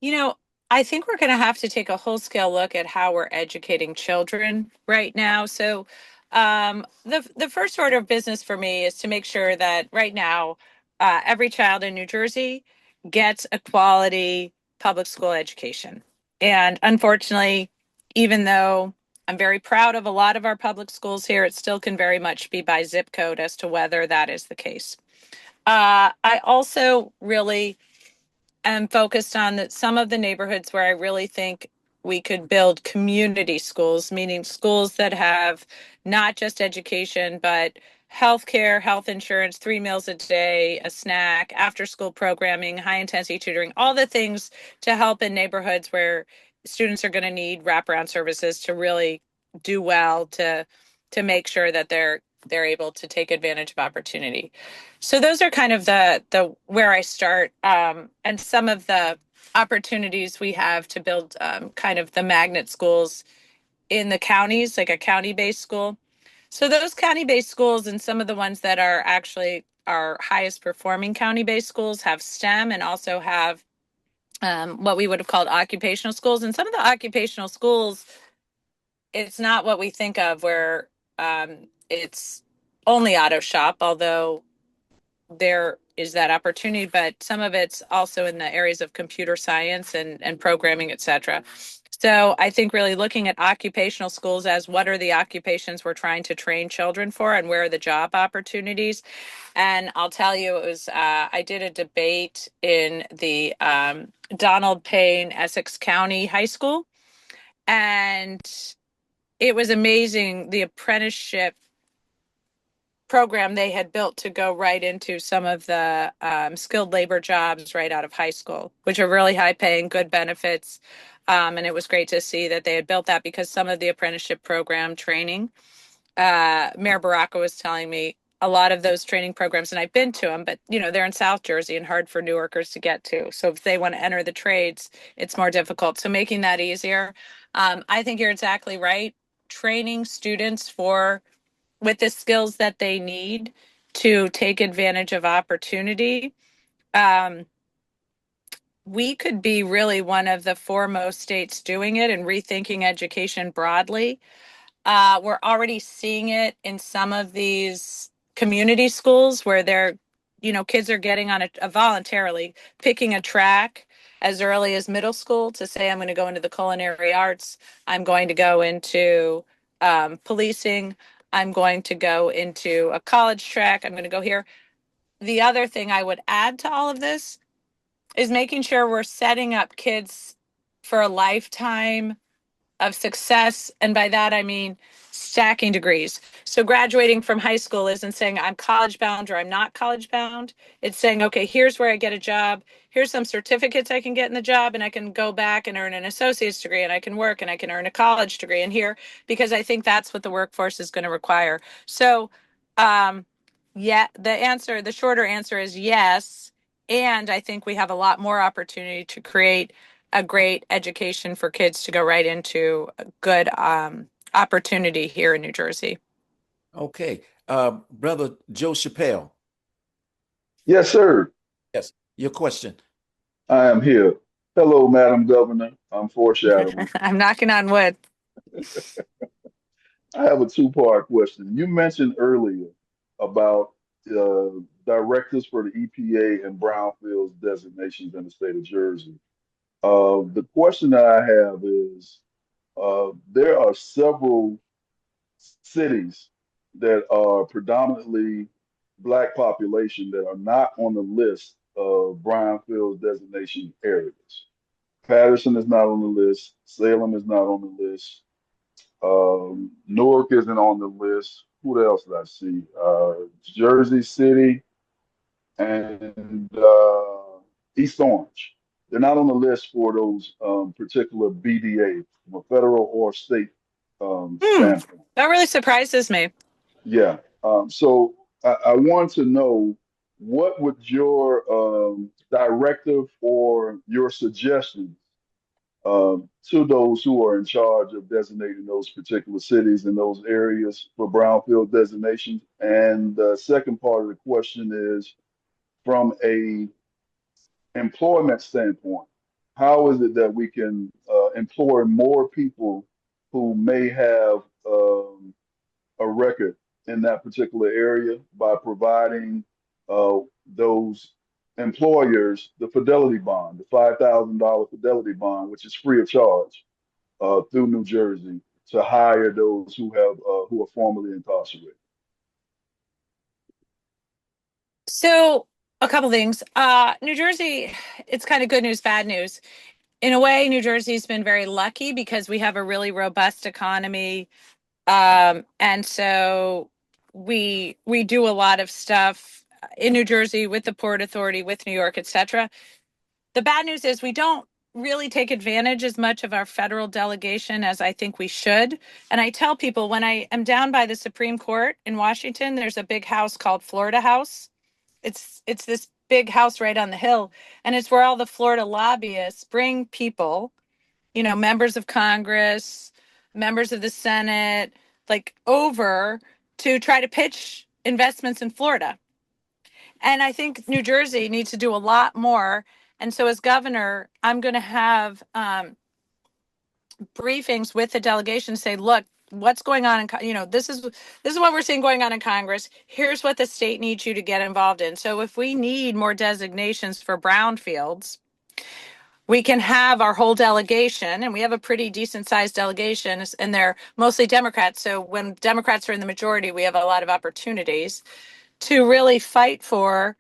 You know, I think we're going to have to take a whole scale look at how we're educating children right now. So, the first order of business for me is to make sure that right now, every child in New Jersey gets a quality public school education. And unfortunately, even though I'm very proud of a lot of our public schools here, it still can very much be by zip code as to whether that is the case. I also really am focused on some of the neighborhoods where I really think we could build community schools, meaning schools that have not just education, but healthcare, health insurance, 3 meals a day, a snack, after school programming, high intensity tutoring, all the things to help in neighborhoods where students are going to need wraparound services to really do well to make sure that they're able to take advantage of opportunity. So those are kind of the where I start, and some of the opportunities we have to build kind of the magnet schools in the counties, like a county-based school. So those county-based schools and some of the ones that are actually our highest performing county-based schools have STEM and also have what we would have called occupational schools. And some of the occupational schools, it's not what we think of where it's only auto shop, although there is that opportunity, but some of it's also in the areas of computer science and programming, et cetera. So I think really looking at occupational schools as what are the occupations we're trying to train children for and where are the job opportunities. And I'll tell you, it was I did a debate in the Donald Payne Essex County High School, and it was amazing the apprenticeship program they had built to go right into some of the skilled labor jobs right out of high school, which are really high paying, good benefits. And it was great to see that they had built that because some of the apprenticeship program training, Mayor Baraka was telling me a lot of those training programs, and I've been to them, but they're in South Jersey and hard for New Yorkers to get to. So if they want to enter the trades, it's more difficult. So making that easier. I think you're exactly right. Training students with the skills that they need to take advantage of opportunity. Um, we could be really one of the foremost states doing it and rethinking education broadly. We're already seeing it in some of these community schools where kids are getting on a voluntarily picking a track as early as middle school to say, I'm going to go into the culinary arts. I'm going to go into policing. I'm going to go into a college track. I'm going to go here. The other thing I would add to all of this is making sure we're setting up kids for a lifetime of success. And by that, I mean stacking degrees. So graduating from high school isn't saying I'm college bound or I'm not college bound. It's saying, okay, here's where I get a job. Here's some certificates I can get in the job, and I can go back and earn an associate's degree, and I can work and I can earn a college degree in here, because I think that's what the workforce is going to require. So, yeah, the shorter answer is yes. And I think we have a lot more opportunity to create a great education for kids to go right into a good opportunity here in New Jersey. Okay. Brother Joe Chappelle. Yes, sir. Yes, your question. I am here. Hello, Madam Governor. I'm foreshadowing. I'm knocking on wood. I have a two-part question. You mentioned earlier about directives for the EPA and brownfields designations in the state of Jersey. The question that I have is there are several cities that are predominantly Black population that are not on the list of brownfield designation areas. Patterson is not on the list. Salem is not on the list. Newark isn't on the list. Who else did I see? Jersey City and East Orange. They're not on the list for those particular BDA from a federal or state standpoint. That really surprises me. Yeah. So I want to know what would your directive or your suggestion to those who are in charge of designating those particular cities and those areas for brownfield designations? And the second part of the question is from a employment standpoint, how is it that we can employ more people who may have a record in that particular area by providing those employers the fidelity bond, the $5,000 fidelity bond, which is free of charge through New Jersey to hire those who are formerly incarcerated. So a couple things. New Jersey, it's kind of good news, bad news. In a way, New Jersey's been very lucky because we have a really robust economy. And so we do a lot of stuff in New Jersey with the Port Authority, with New York, etc. The bad news is we don't really take advantage as much of our federal delegation as I think we should. And I tell people when I am down by the Supreme Court in Washington, there's a big house called Florida House. It's this big house right on the hill, and it's where all the Florida lobbyists bring people, members of Congress, members of the Senate, like over to try to pitch investments in Florida. And I think New Jersey needs to do a lot more. And so as governor, I'm going to have briefings with the delegation to say, look, what's going on this is what we're seeing going on in Congress. Here's what the state needs you to get involved in. So if we need more designations for brownfields, we can have our whole delegation, and we have a pretty decent sized delegation, and they're mostly Democrats. So when Democrats are in the majority, we have a lot of opportunities to really fight for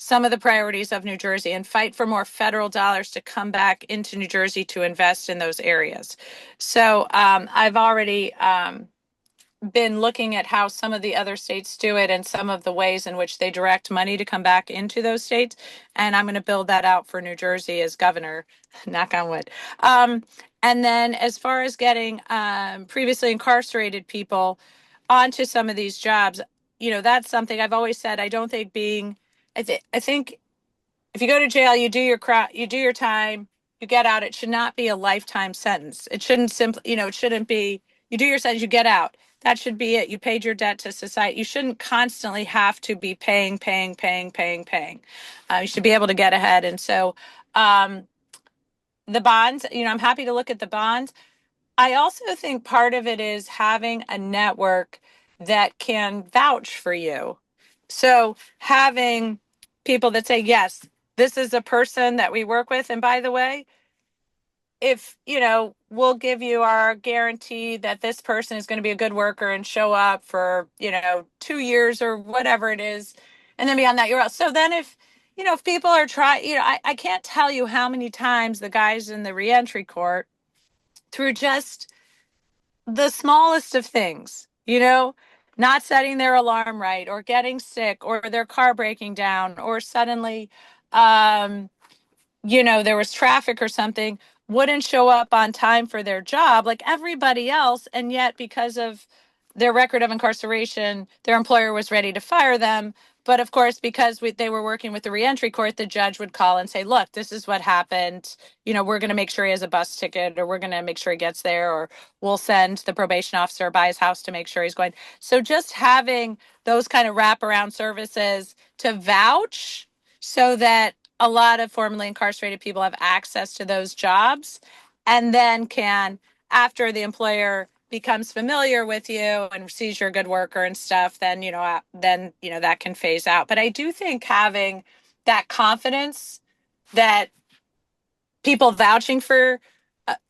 some of the priorities of New Jersey and fight for more federal dollars to come back into New Jersey to invest in those areas. So I've already been looking at how some of the other states do it and some of the ways in which they direct money to come back into those states. And I'm going to build that out for New Jersey as governor, knock on wood. And then as far as getting previously incarcerated people onto some of these jobs, that's something I've always said. I don't think I think if you go to jail, you do your time, you get out. It should not be a lifetime sentence. It shouldn't it shouldn't be, you do your sentence, you get out. That should be it. You paid your debt to society. You shouldn't constantly have to be paying. You should be able to get ahead. And so the bonds, I'm happy to look at the bonds. I also think part of it is having a network that can vouch for you. So having people that say, yes, this is a person that we work with. And by the way, if, we'll give you our guarantee that this person is going to be a good worker and show up for, 2 years or whatever it is. And then beyond that, you're out. So then if people are trying, I can't tell you how many times the guys in the reentry court through just the smallest of things, you know, not setting their alarm right, or getting sick, or their car breaking down, or suddenly, um, you know, there was traffic or something, wouldn't show up on time for their job like everybody else. And yet, because of their record of incarceration, their employer was ready to fire them. But of course, because they were working with the reentry court, the judge would call and say, look, this is what happened. You know, we're going to make sure he has a bus ticket, or we're going to make sure he gets there, or we'll send the probation officer by his house to make sure he's going. So just having those kind of wraparound services to vouch so that a lot of formerly incarcerated people have access to those jobs, and then can, after the employer becomes familiar with you and sees you're a good worker and stuff, then, you know, that can phase out. But I do think having that confidence that people vouching for,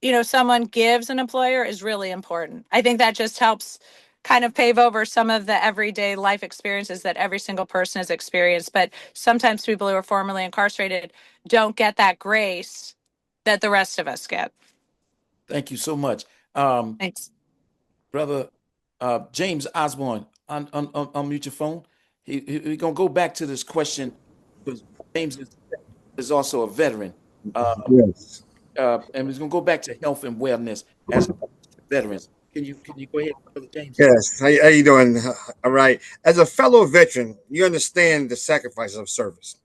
you know, someone gives an employer is really important. I think that just helps kind of pave over some of the everyday life experiences that every single person has experienced. But sometimes people who are formerly incarcerated don't get that grace that the rest of us get. Thank you so much. Thanks. Brother James Osborne, unmute your phone. We're going to go back to this question because James is also a veteran. Yes. And we're going to go back to health and wellness as veterans. Can you go ahead, Brother James? Yes. How you doing? All right. As a fellow veteran, you understand the sacrifices of service.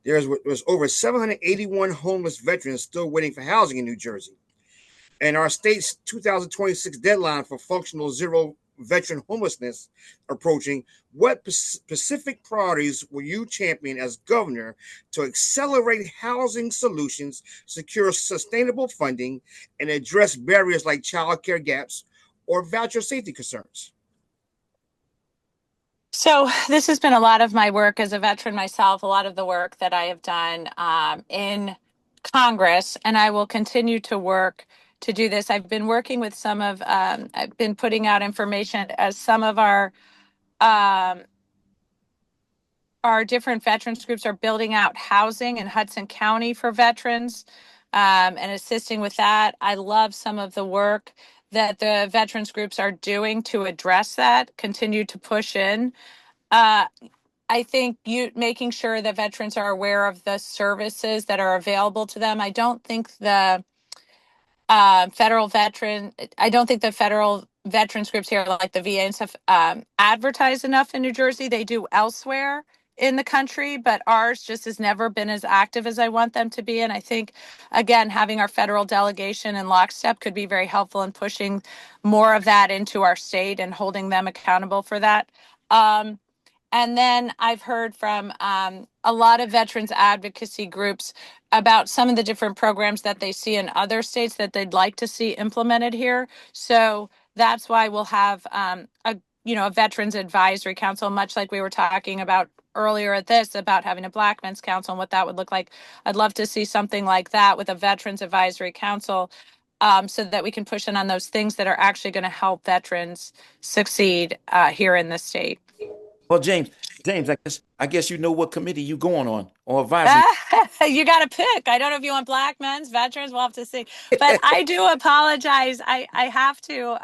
Was over 781 homeless veterans still waiting for housing in New Jersey. And our state's 2026 deadline for functional zero veteran homelessness approaching, what specific priorities will you champion as governor to accelerate housing solutions, secure sustainable funding, and address barriers like childcare gaps or voucher safety concerns? So this has been a lot of my work as a veteran myself, a lot of the work that I have done in Congress, and I will continue to work to do this. I've been working with I've been putting out information as some of um, our different veterans groups are building out housing in Hudson County for veterans, and assisting with that. I love some of the work that the veterans groups are doing to address that, continue to push in. Uh, I think making sure that veterans are aware of the services that are available to them. I don't think the I don't think the federal veterans groups here, like the VA and stuff, advertise enough in New Jersey. They do elsewhere in the country, but ours just has never been as active as I want them to be. And I think, again, having our federal delegation in lockstep could be very helpful in pushing more of that into our state and holding them accountable for that. And then I've heard from a lot of veterans advocacy groups about some of the different programs that they see in other states that they'd like to see implemented here. So that's why we'll have a veterans advisory council, much like we were talking about earlier at this, about having a Black Men's Council and what that would look like. I'd love to see something like that with a veterans advisory council, so that we can push in on those things that are actually going to help veterans succeed here in the state. Well, James, I guess you know what committee you going on or advisory. You got to pick. I don't know if you want Black men's, veterans. We'll have to see. But I do apologize. I have to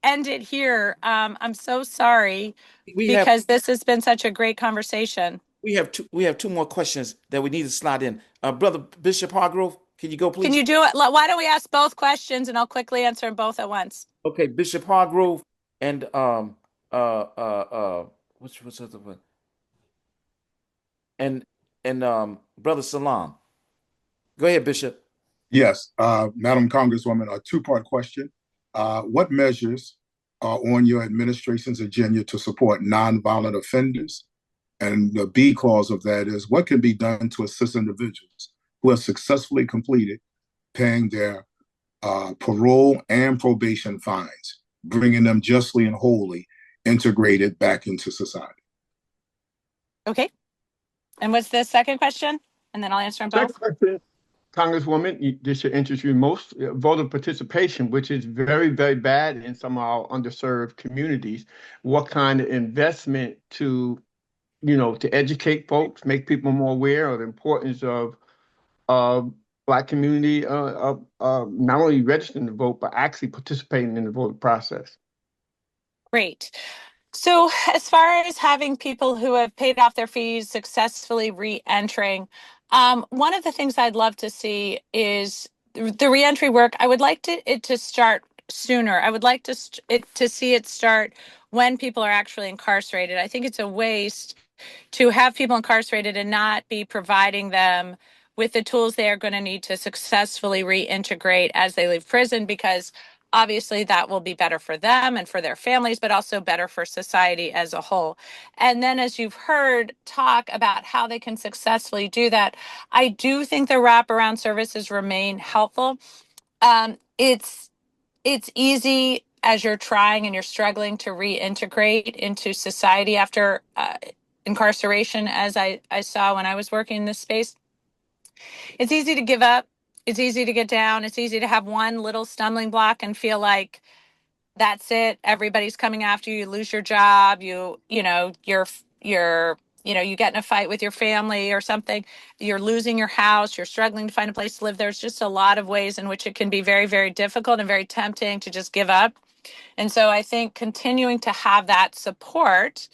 end it here. I'm so sorry because this has been such a great conversation. We have two more questions that we need to slide in. Brother Bishop Hargrove, can you go, please? Can you do it? Why don't we ask both questions and I'll quickly answer them both at once. Okay, Bishop Hargrove and what's the other one? And Brother Salam. Go ahead, Bishop. Yes, Madam Congresswoman, a two-part question. What measures are on your administration's agenda to support nonviolent offenders? And the B clause of that is, what can be done to assist individuals who have successfully completed paying their parole and probation fines, bringing them justly and wholly integrated back into society? Okay. And what's the second question? And then I'll answer them both. Second question, Congresswoman, this should interest you most. Voter participation, which is very, very bad in some of our underserved communities. What kind of investment to educate folks, make people more aware of the importance of Black community not only registering to vote, but actually participating in the voting process. Great. So, as far as having people who have paid off their fees successfully re-entering, one of the things I'd love to see is the reentry work. I would like it to start sooner. I would like to see it start when people are actually incarcerated. I think it's a waste to have people incarcerated and not be providing them with the tools they are going to need to successfully reintegrate as they leave prison, because obviously that will be better for them and for their families, but also better for society as a whole. And then, as you've heard talk about how they can successfully do that, I do think the wraparound services remain helpful. It's easy as you're trying and you're struggling to reintegrate into society after incarceration, as I saw when I was working in this space. It's easy to give up. It's easy to get down. It's easy to have one little stumbling block and feel like that's it. Everybody's coming after you. You lose your job. You get in a fight with your family or something. You're losing your house. You're struggling to find a place to live. There's just a lot of ways in which it can be very, very difficult and very tempting to just give up. And so I think continuing to have that support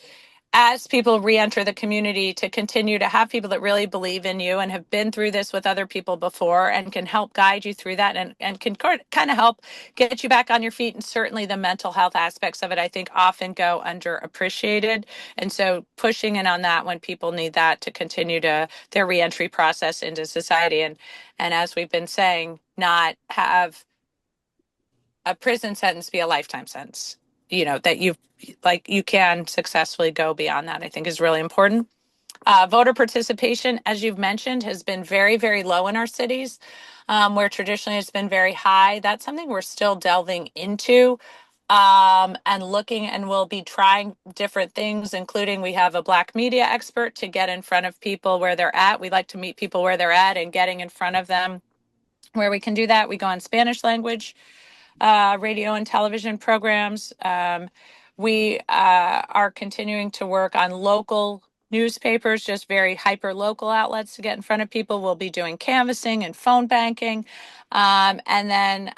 as people re-enter the community, to continue to have people that really believe in you and have been through this with other people before and can help guide you through that, and can kind of help get you back on your feet. And certainly the mental health aspects of it, I think, often go underappreciated. And so pushing in on that when people need that to continue to their re-entry process into society. And as we've been saying, not have a prison sentence be a lifetime sentence. That you can successfully go beyond that, I think, is really important. Voter participation, as you've mentioned, has been very, very low in our cities, where traditionally it's been very high. That's something we're still delving into and looking, and we'll be trying different things, including we have a Black media expert to get in front of people where they're at. We like to meet people where they're at, and getting in front of them where we can do that. We go on Spanish language radio and television programs. We are continuing to work on local newspapers, just very hyper local outlets to get in front of people. We'll be doing canvassing and phone banking. And then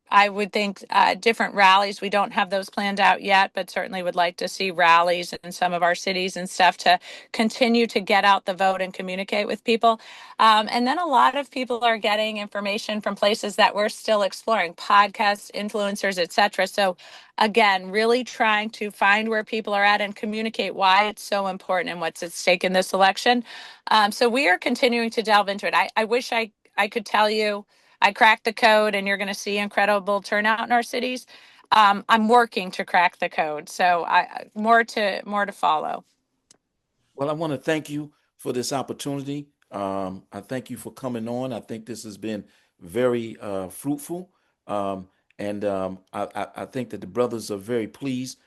I would think different rallies. We don't have those planned out yet, but certainly would like to see rallies in some of our cities and stuff to continue to get out the vote and communicate with people. And then a lot of people are getting information from places that we're still exploring, podcasts, influencers, et cetera. So again, really trying to find where people are at and communicate why it's so important and what's at stake in this election. So we are continuing to delve into it. I wish I could tell you I cracked the code and you're going to see incredible turnout in our cities. I'm working to crack the code. So more to follow. Well, I want to thank you for this opportunity. I thank you for coming on. I think this has been very fruitful. I think that the brothers are very pleased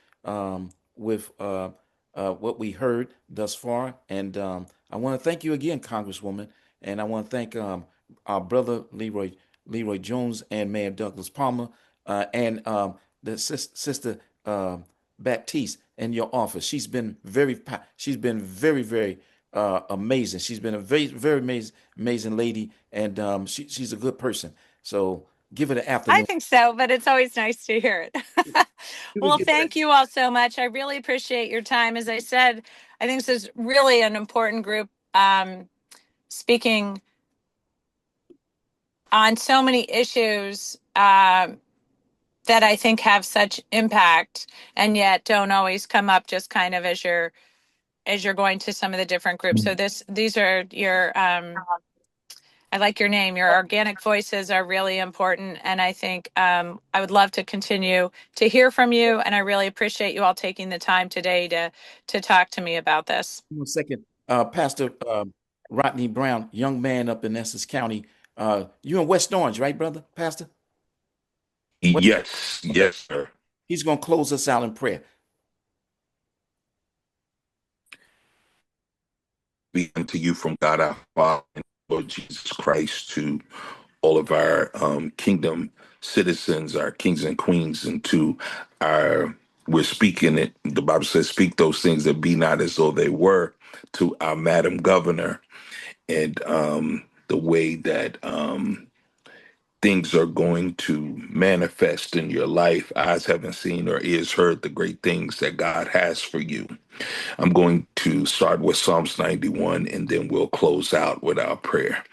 with what we heard thus far. And I want to thank you again, Congresswoman. And I want to thank our brother Leroy Jones and Mayor Douglas Palmer, and the sister Baptiste in your office. She's been very, very amazing. She's been a very, very amazing lady, and she's a good person. So give it an I afternoon. think so, but it's always nice to hear it. Well, thank you all so much. I really appreciate your time. As I said, I think this is really an important group, speaking on so many issues that I think have such impact and yet don't always come up just kind of as you're going to some of the different groups. So these are your I like your name. Your organic voices are really important. And I think I would love to continue to hear from you. And I really appreciate you all taking the time today to talk to me about this. 1 second, Pastor Rodney Brown, young man up in Essex County. You in West Orange, right, brother, Pastor? Yes, yes, sir. He's going to close us out in prayer. Be unto you from God our Father and Lord Jesus Christ, to all of our kingdom citizens, our kings and queens, and to we're speaking it. The Bible says, "Speak those things that be not as though they were," to our Madam Governor and the way that things are going to manifest in your life. Eyes haven't seen or ears heard the great things that God has for you. I'm going to start with Psalms 91, and then we'll close out with our prayer.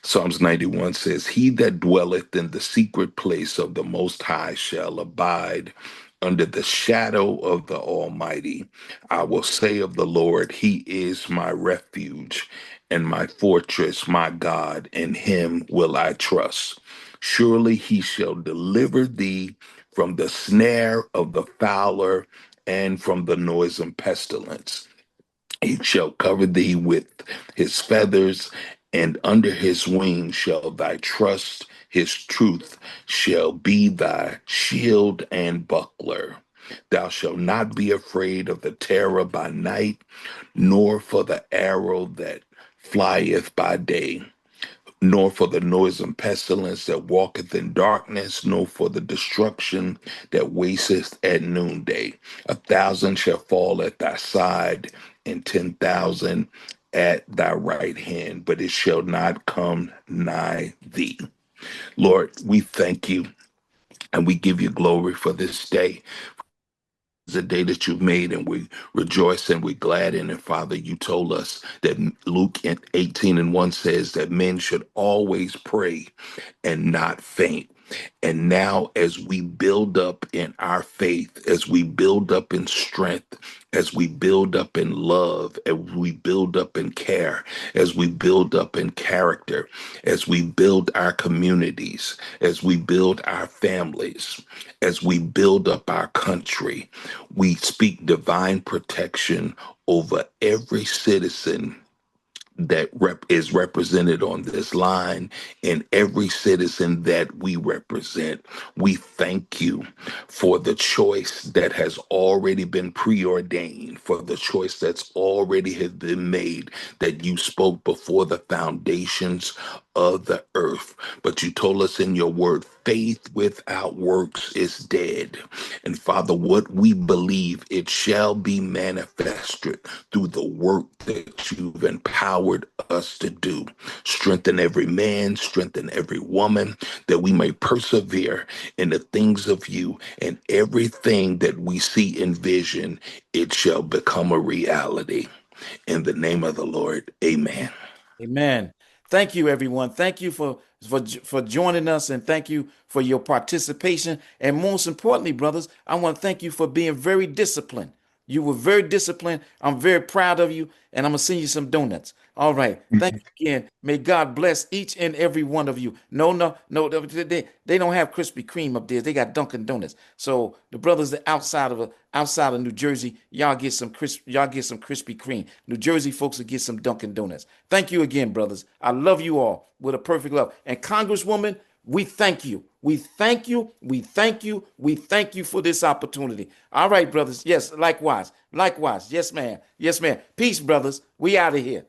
Psalms 91 says, He that dwelleth in the secret place of the Most High shall abide under the shadow of the Almighty. I will say of the Lord, He is my refuge and my fortress, my God, in Him will I trust. Surely He shall deliver thee from the snare of the fowler and from the noisome pestilence. He shall cover thee with his feathers, and under his wings shall thy trust. His truth shall be thy shield and buckler. Thou shalt not be afraid of the terror by night, nor for the arrow that flieth by day, nor for the noisome pestilence that walketh in darkness, nor for the destruction that wasteth at noonday. 1,000 shall fall at thy side, and 10,000 at thy right hand, but it shall not come nigh thee. Lord, we thank you and we give you glory for this day. It's a day that you've made, and we rejoice and we're glad in it. Father, you told us that Luke 18:1 says that men should always pray and not faint. And now, as we build up in our faith, as we build up in strength, as we build up in love, as we build up in care, as we build up in character, as we build our communities, as we build our families, as we build up our country, we speak divine protection over every citizen that is represented on this line and every citizen that we represent. We thank you for the choice that has already been preordained, for the choice that's already has been made, that you spoke before the foundations of the earth. But you told us in your word, faith without works is dead. And Father, what we believe, it shall be manifested through the work that you've empowered us to do. Strengthen every man, strengthen every woman, that we may persevere in the things of you, and everything that we see in vision, it shall become a reality. In the name of the Lord, amen. Amen. Thank you, everyone. Thank you for joining us, and thank you for your participation. And most importantly, brothers, I want to thank you for being very disciplined. You were very disciplined. I'm very proud of you, and I'm gonna send you some donuts. All right. Thank you again. May God bless each and every one of you. No, they don't have Krispy Kreme up there. They got Dunkin' Donuts. So the brothers that outside of New Jersey, y'all get some Krispy Kreme. New Jersey folks will get some Dunkin' Donuts. Thank you again, brothers. I love you all with a perfect love. And Congresswoman, we thank you. We thank you. We thank you. We thank you for this opportunity. All right, brothers. Yes, likewise. Likewise. Yes, ma'am. Yes, ma'am. Peace, brothers. We out of here.